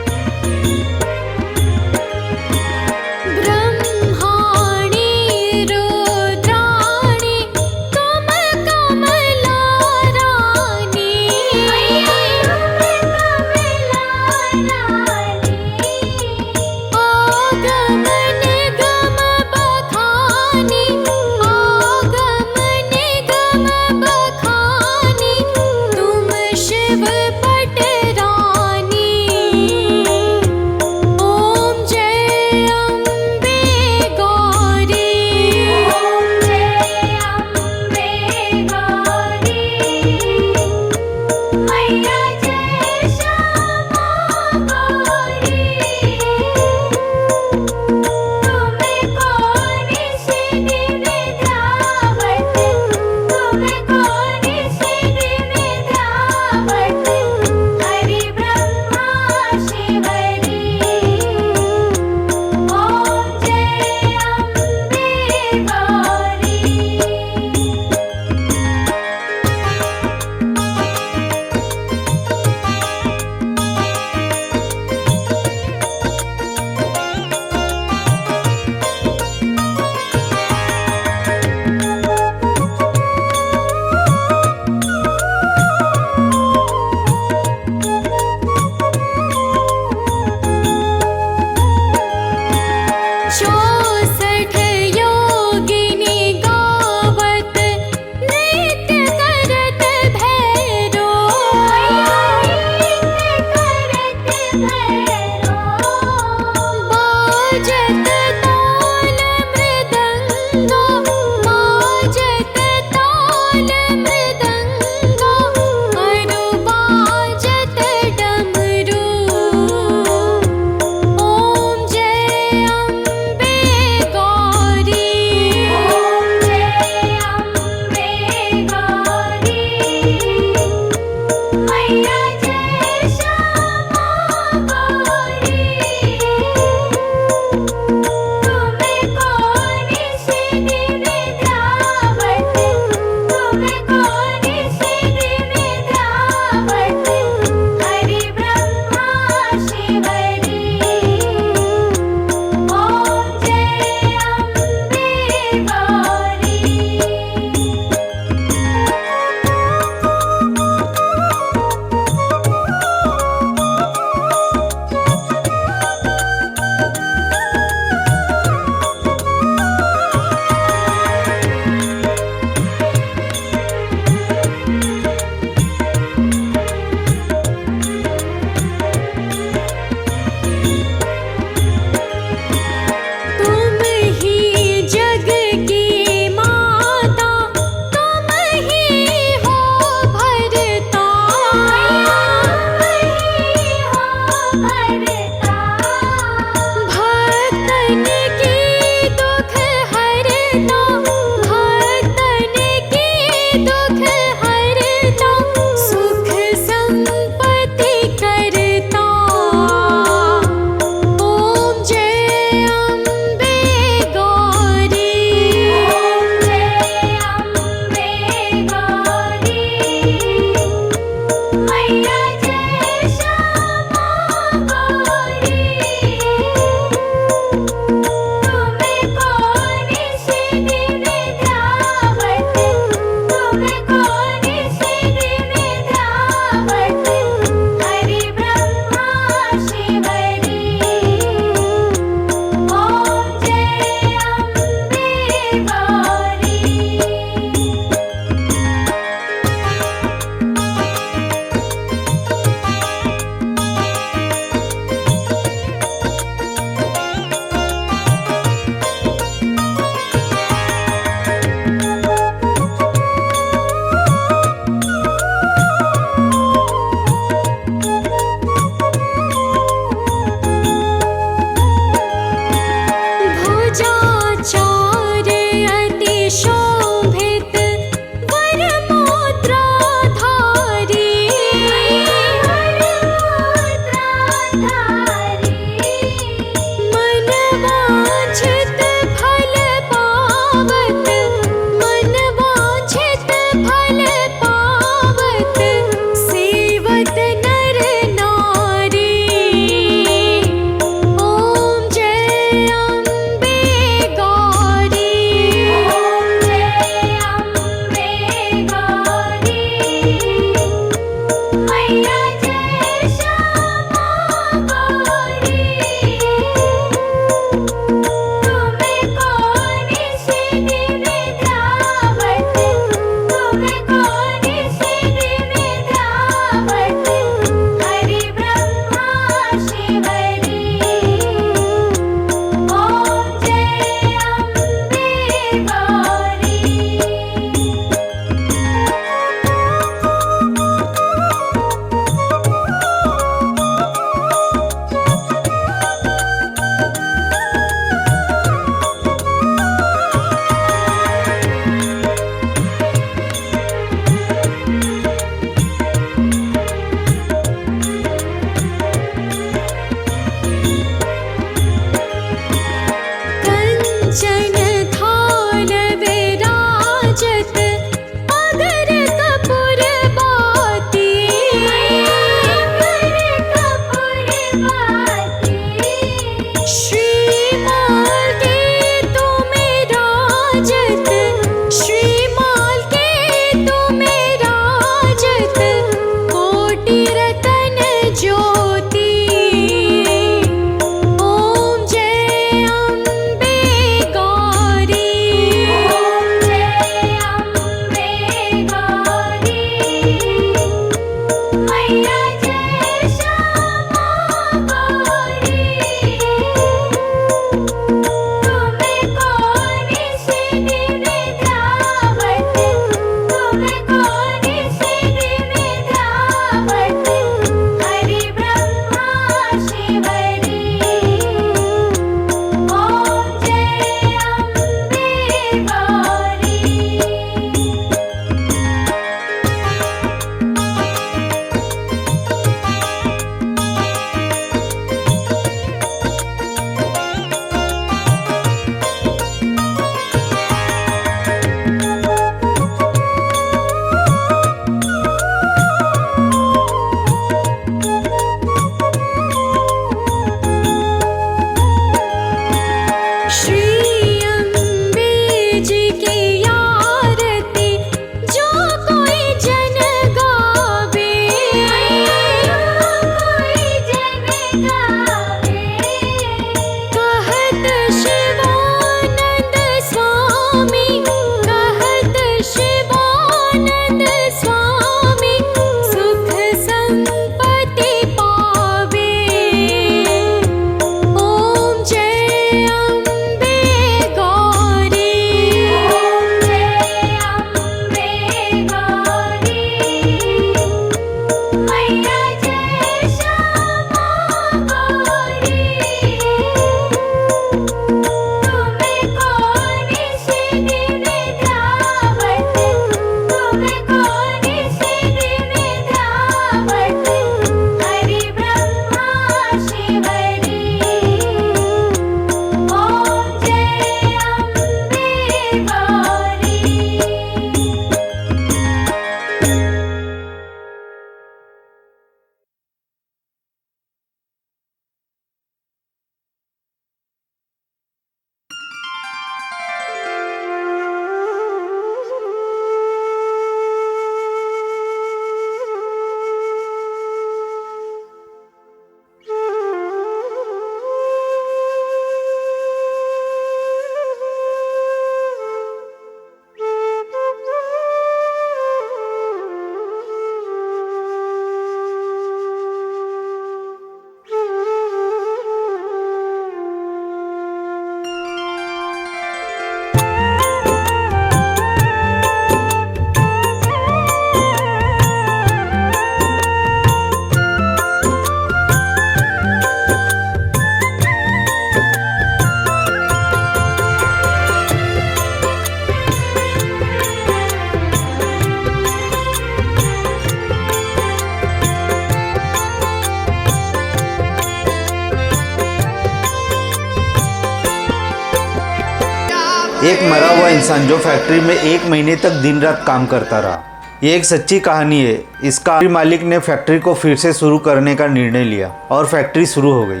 एक मरा हुआ इंसान जो फैक्ट्री में 1 महीने तक दिन रात काम करता रहा। ये एक सच्ची कहानी है। इसका मालिक ने फैक्ट्री को फिर से शुरू करने का निर्णय लिया और फैक्ट्री शुरू हो गई।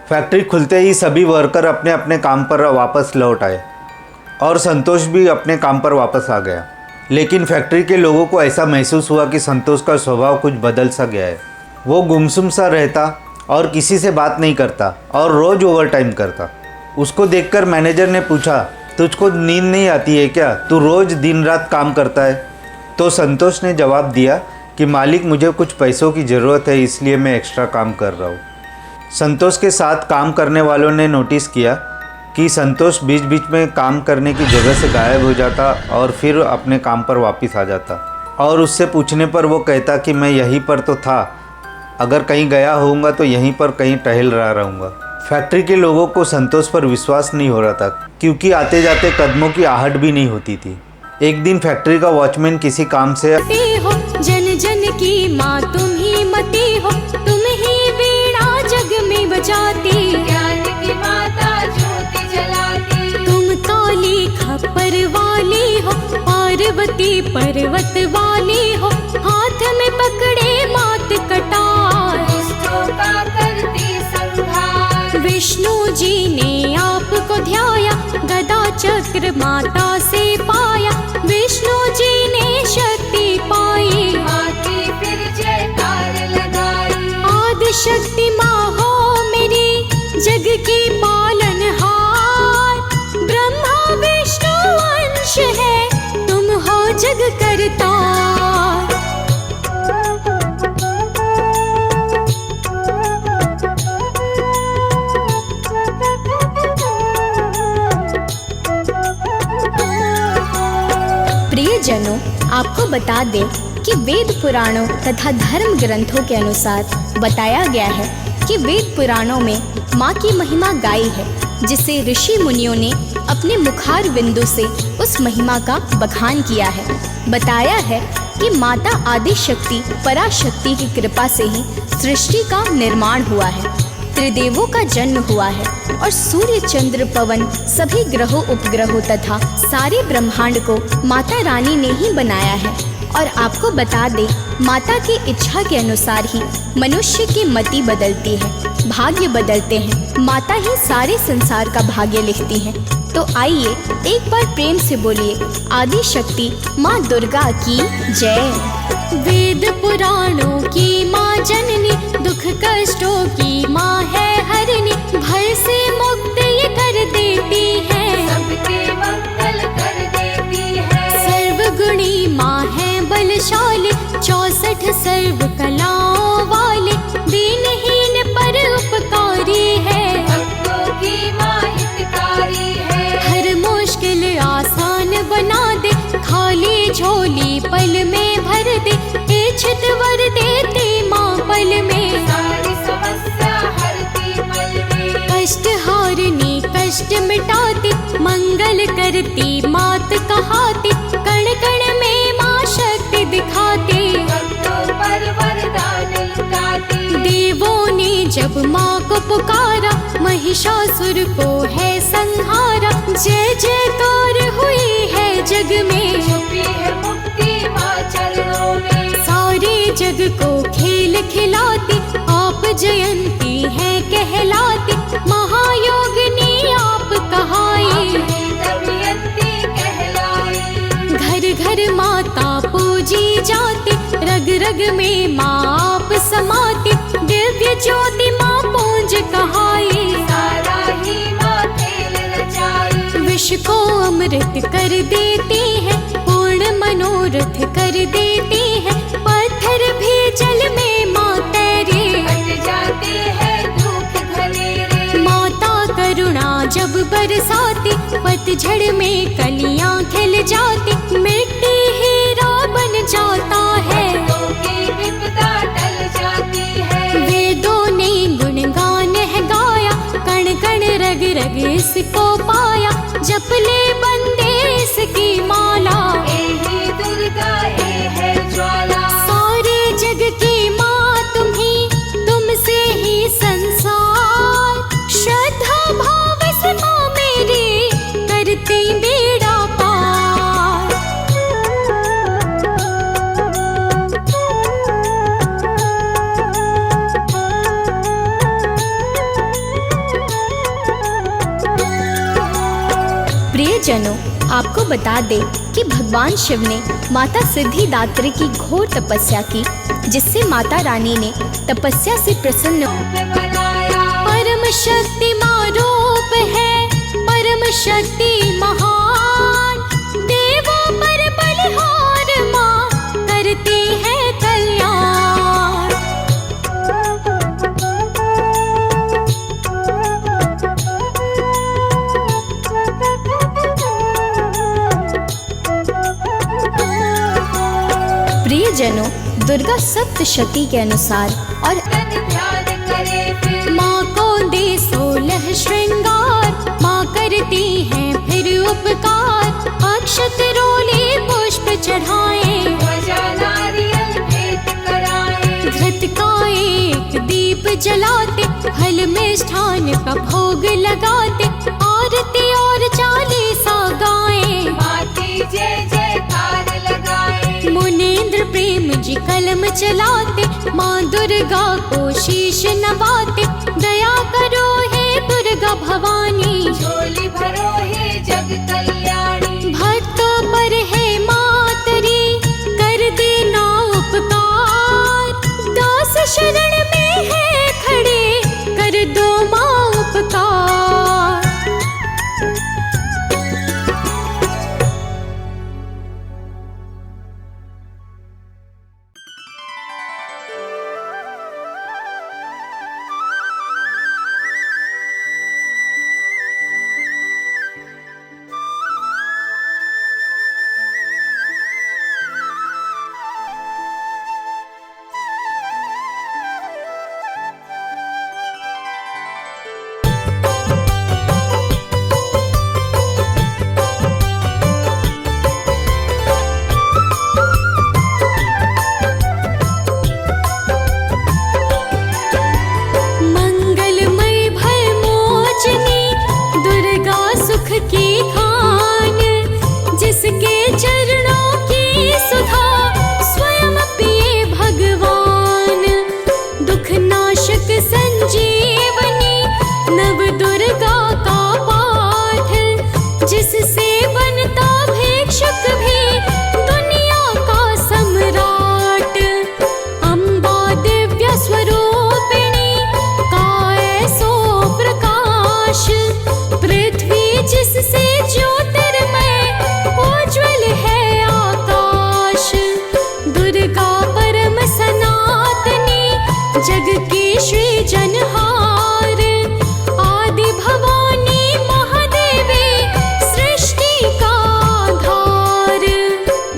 फैक्ट्री खुलते ही सभी वर्कर अपने अपने काम पर वापस लौट आए और संतोष भी अपने काम पर वापस आ गया। लेकिन फैक्ट्री के लोगों को ऐसा महसूस हुआ कि संतोष का स्वभाव कुछ बदल सा गया है। वो गुमसुम सा रहता और किसी से बात नहीं करता और रोज़ ओवर टाइम करता। उसको देखकर मैनेजर ने पूछा, तुझको नींद नहीं आती है क्या? तू रोज़ दिन रात काम करता है। तो संतोष ने जवाब दिया कि मालिक, मुझे कुछ पैसों की ज़रूरत है, इसलिए मैं एक्स्ट्रा काम कर रहा हूँ। संतोष के साथ काम करने वालों ने नोटिस किया कि संतोष बीच बीच में काम करने की जगह से गायब हो जाता और फिर अपने काम पर वापस आ जाता। और उससे पूछने पर वो कहता कि मैं यहीं पर तो था, अगर कहीं गया होऊंगा तो यहीं पर कहीं टहल रहा रहूँगा। फैक्ट्री के लोगों को संतोष पर विश्वास नहीं हो रहा था, क्योंकि आते जाते कदमों की आहट भी नहीं होती थी। एक दिन फैक्ट्री का वॉचमैन किसी काम से हो जन जन की माँ तुम ही मती हो, तुम ही वीणा जग में बजाती, ज्ञान की माता ज्योति जलाती। तुम काली खप्पर वाली हो, पार्वती पर्वत वाली हो, हाथ में पकड़े मात कटार, दुष्टों का करती संहार। विष्णु जी ने आपको ध्याया, गदा चक्र माता से पाया, विष्णु जी ने शक्ति पाई, माँ की फिर जयकार लगाई। आदि शक्ति माँ हो मेरी, जग की पालनहार, ब्रह्मा विष्णु अंश है, तुम हो जग करतार। प्रियजनों, आपको बता दें कि वेद पुराणों तथा धर्म ग्रंथों के अनुसार बताया गया है कि वेद पुराणों में माँ की महिमा गाई है, जिसे ऋषि मुनियों ने अपने मुखार बिंदु से उस महिमा का बखान किया है। बताया है कि माता आदि शक्ति पराशक्ति की कृपा से ही सृष्टि का निर्माण हुआ है, त्रिदेवों का जन्म हुआ है और सूर्य चंद्र पवन सभी ग्रहों उपग्रहों तथा सारे ब्रह्मांड को माता रानी ने ही बनाया है। और आपको बता दें, माता की इच्छा के अनुसार ही मनुष्य की मति बदलती है, भाग्य बदलते हैं। माता ही सारे संसार का भाग्य लिखती हैं। तो आइए एक बार प्रेम से बोलिए, आदि शक्ति माँ दुर्गा की जय। वेद पुराणों की माँ जननी, दुख कष्टों की माँ है हरनी, भय से मुक्त ये कर देती है, सबके मंगल कर देती है। सर्वगुणी माँ है बलशाली, 64 सर्व कलाओं वाली, दीनहीन पर उपकारी है, भक्तों की माँ हितकारी है। हर मुश्किल आसान बना दे, खाली झोली पल में भर दे, इच्छित वर देती माँ पल में, सारी समस्या हरती पल में। कष्ट हारनी कष्ट मिटाती, मंगल करती मात कहाती, कण कण में माँ शक्ति दिखाती, भक्तों पर वरदान लुटाती। देवों ने जब माँ को पुकारा, महिषासुर को है संहारा, जय जयकार हुई है जग में, छुपी है मुक्ति माँ चरणों में। सारे जग को खेल खिलाती, आप जयंती है कहलाती, महायोगिनी आप कहाई, अपनी दमयंती कहलाई। घर घर माता पूजी जाती, रग रग में माँ आप समाती, दिव्य ज्योति माँ पूज कहाई, सारा ही माँ खेल रचाई। विश्व को अमृत कर देती है, पूर्ण मनोरथ कर देती है, पत्थर भी जल में माँ तैरे, कट जाते हैं दुख घनेरे। माता करुणा जब बरसाती, पतझड़ में कलियां खिल जाती, मिट्टी हीरा बन जाता है, भक्तों की विपदा टल जाती है। वेदों ने गुणगान है गाया, कण कण रग रग इसको पाया, जप ले बंदे इसकी माला, ए ही दुर्गा ए है ज्वाला। सारे जग की माँ तुम ही, तुमसे ही संसार, श्रद्धा भाव से माँ मेरी करती बेड़ा आपको बता दे कि भगवान शिव ने माता सिद्धिदात्री की घोर तपस्या की, जिससे माता रानी ने तपस्या से प्रसन्न बनाया परम शक्ति माँ रूप है, परम शक्ति महान, देवों पर बलिहार माँ करती है कल्याण। प्रियजनों, दुर्गा सप्तशती के अनुसार और तन ध्यान करे फिर माँ को दे 16 श्रृंगार, माँ करती हैं फिर उपकार, अक्षत रोले पुष्प चढ़ाए, ध्वजा नारियल भेंट कराए, घृत का एक दीप जलाते, फल मिष्ठान का भोग लगाते, आरती और चालीसा गाए, माती जय जयकार लगाए, मुनीन्द्र प्रेम जी कलम चलाते, माँ दुर्गा को शीश नवाते, दया करो हे दुर्गा भवानी, झोली भरो हे जग कल्याणी, भक्तों पर है मातरी, कर देना उपकार, दास शरण में है खड़े, कर दो माँ उपकार। मंगलमय भय मोचनी, दुर्गा सुख की खान, जिसके चरणों की सुधा स्वयं पिए भगवान, दुख नाशक संजीवनी, नव दुर्गा का पाठ, जिससे बनता भिक्षुक भी दुनिया का सम्राट, अम्बा दिव्य स्वरूपिणी, काय सो प्रकाश, पृथ्वी जिससे ज्योतिर्मय उज्ज्वल है आकाश, दुर्गा परम सनातनी, जग की सृजनहार, आदि भवानी महादेवी, सृष्टि का आधार।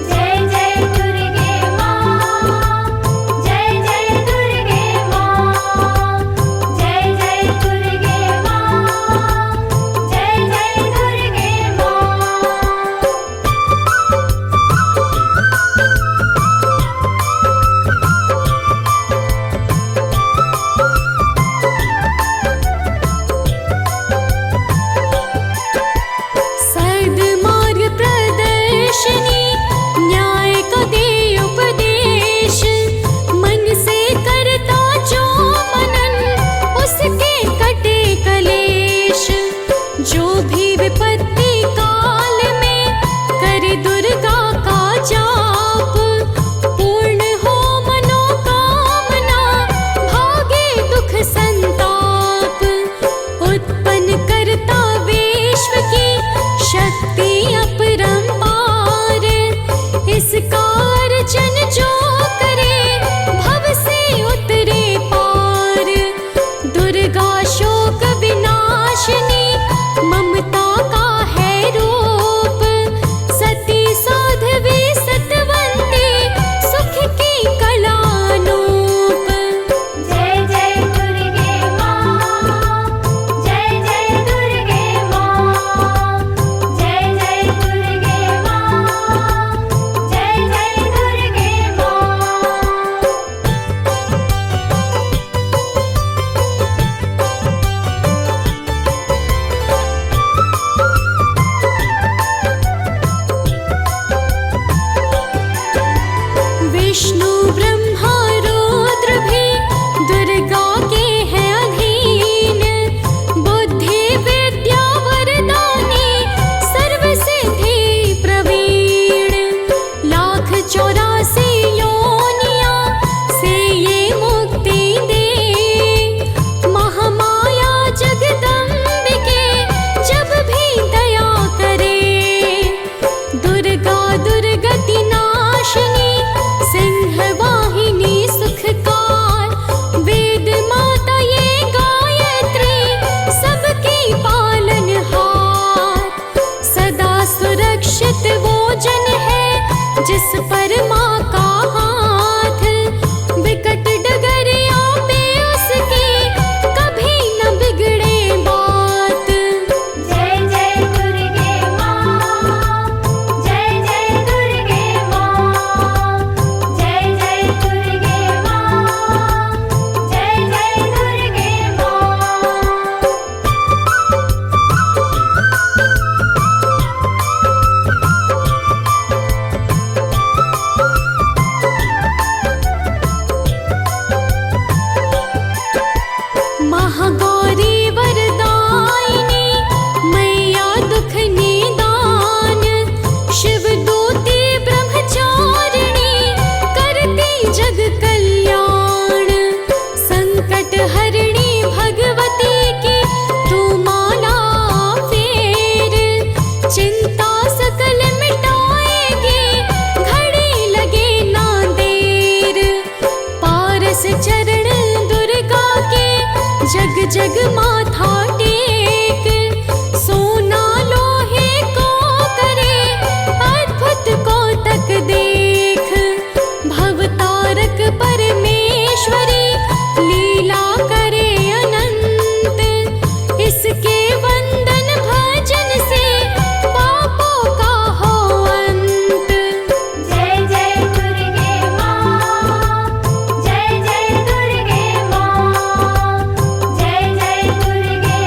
जय जय दुर्गे माँ, जय जय दुर्गे माँ, जय जय दुर्गे माँ, जय जय दुर्गे माँ। सद्मार्ग प्रदर्शनी, न्याय का दे उपदेश, मन से करता जो मनन, उसके कटे कलेश, जो भी विपत्ति काल में करे दुर्गा का जाप, पूर्ण हो मनोकामना, भागे दुख संताप, उत्पन्न करता विश्व की शक्ति अपरंपार, इसका अर्चन जो करे भव से उतरे पार, दुर्गा शोक विनाशिनी, ममता का है रूप, सती साध्वी सतवंती, सुख की कलानूप। जय जय दुर्गे माँ, जय जय दुर्गे माँ, जय जय दुर्गे जिस पर माँ का हाथ, विकट डगरिया पे उसकी कभी न बिगड़े बात। जय जय दुर्गे माँ, जय जय दुर्गे माँ, जय जय दुर्गे माँ, जय जय दुर्गे माँ। महागौरी वरदायिनी मैया दुख निदान, शिवदूती ब्रह्मचारिणी करती जग कल्याण। संकट हरिणी भगवती की तू माला फेर, चिंता सकल मिटाएगी घड़ी लगे ना देर। पारस चरण दुर्गा के जग जग माथा टेक, सोना लोहे को करे अद्भुत कौतक देख। भवतारक परमेश्वरी लीला करे अनंत, इसके वंदन भजन से पापों का हो अंत। जय जय दुर्गे माँ, जय जय दुर्गे माँ, जय जय दुर्गे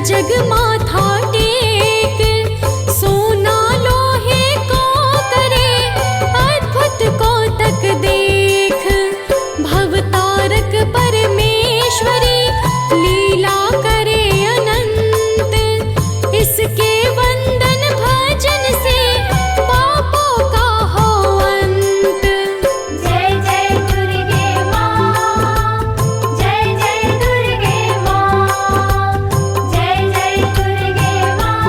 जग माथा टेक, सोना लोहे को करे अद्भुत कौतक देख। भवतारक परमेश्वरी लीला करे अनंत, इसके वंदन भजन से पापों का हो अंत। जय जय दुर्गे माँ, जय जय दुर्गे माँ, जय जय दुर्गे माँ,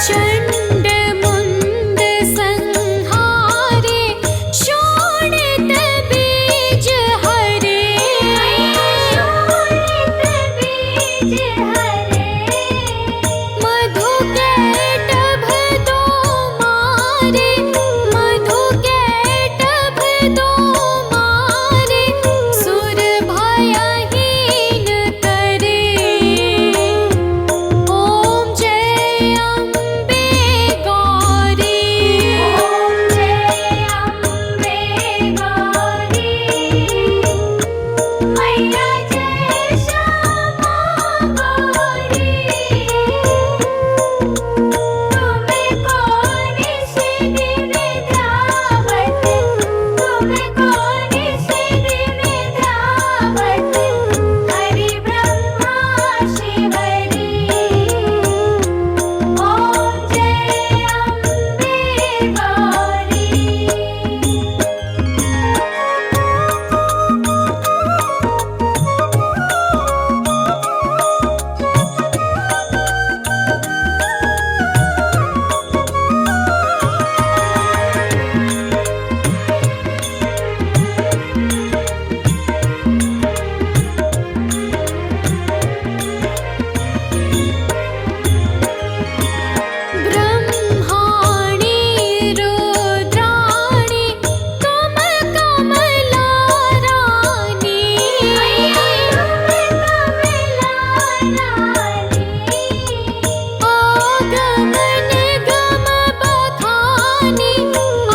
चंड मुंड संहारे शोणित बीज हरे शोणित बीज हरे मधु कैटभ दो मारे मधु कैटभ दो मारे सुर भयहीन करे ओम जय अम्बे गौरी ओम जय अम्बे गौरी मैया जय श्यामा गौरी तुम्हें कौन सिद्धि विद्यावत तुम्हें कौन सिद्धि विद्यावत हरि ब्रह्मा शिवरी ओम जय अम्बे गौरी ब्रह्माणि रुद्राणि तुम कमला रानी आगम निगम बखानी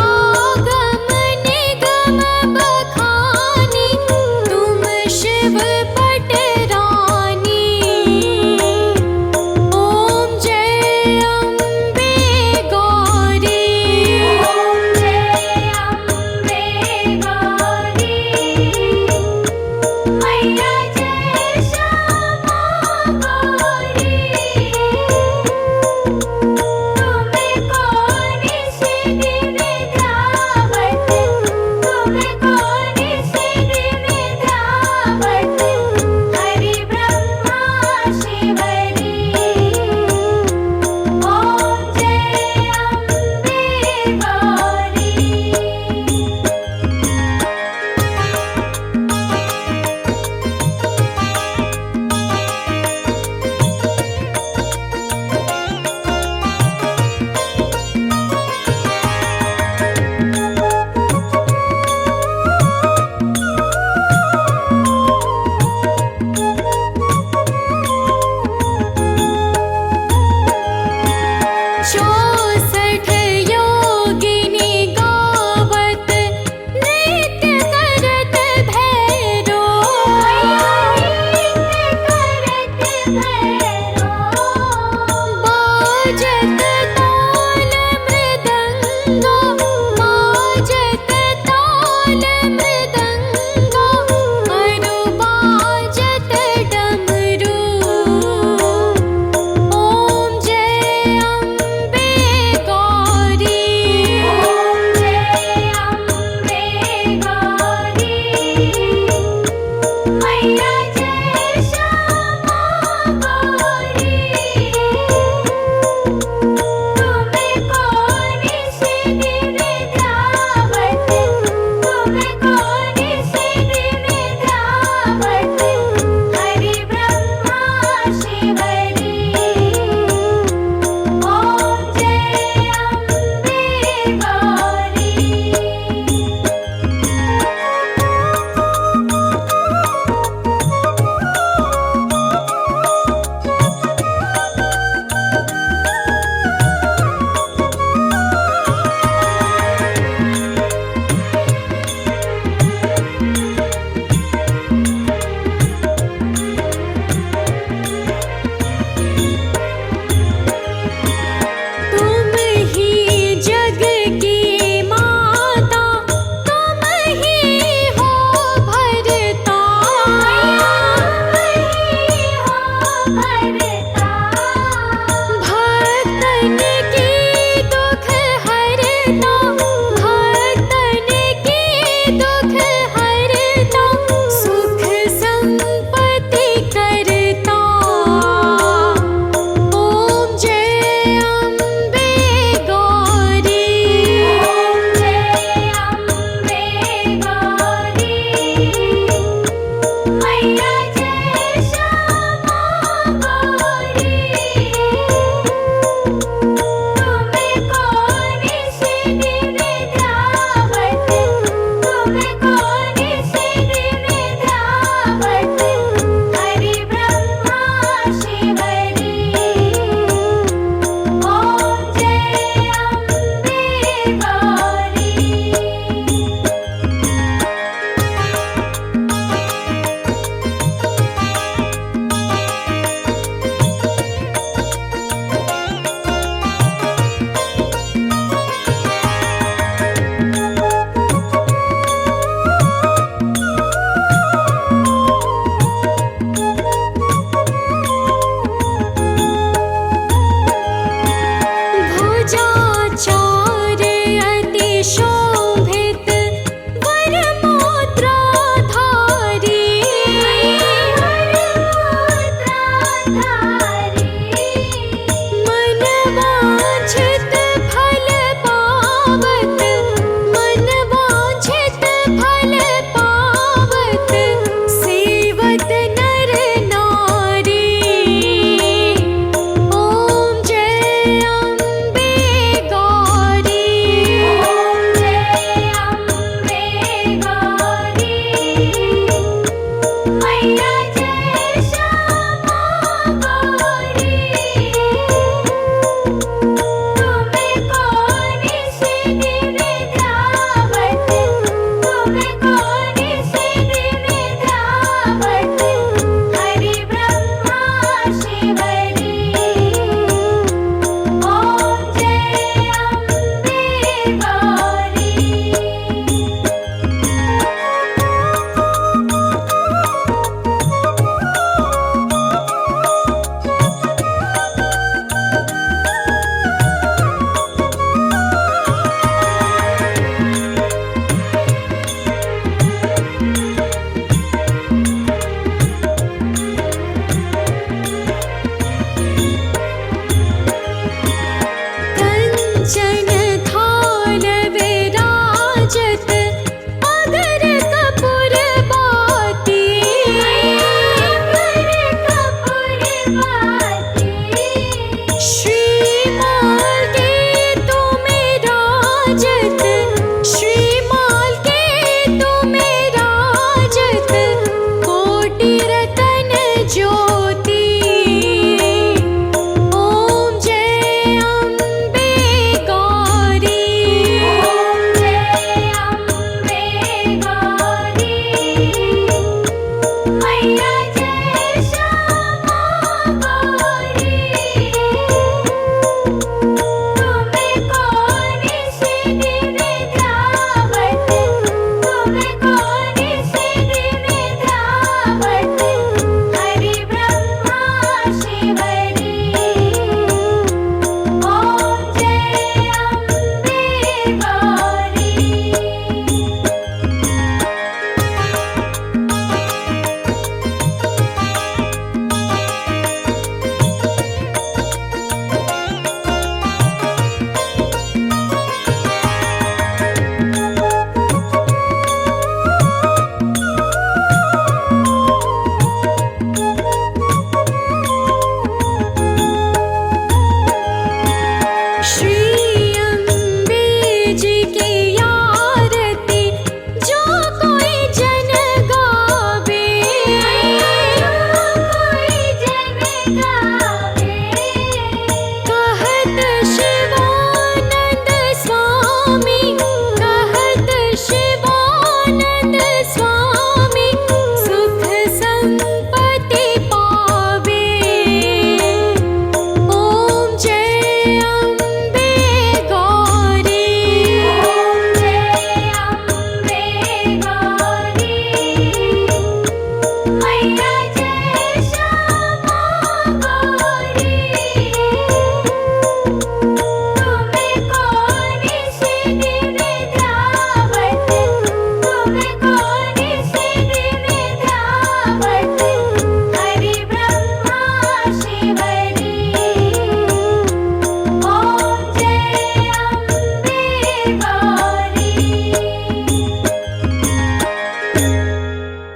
आगम निगम बखानी तुम शिव पटरानी ओम जय अम्बे गौरी ओम जय अम्बे गौरी मैया जय श्यामा गौरी तुम्हें कौन सिद्धि विद्यावत तुम्हें कौन सिद्धि विद्यावत हरि ब्रह्मा शिवरी ओम जय जो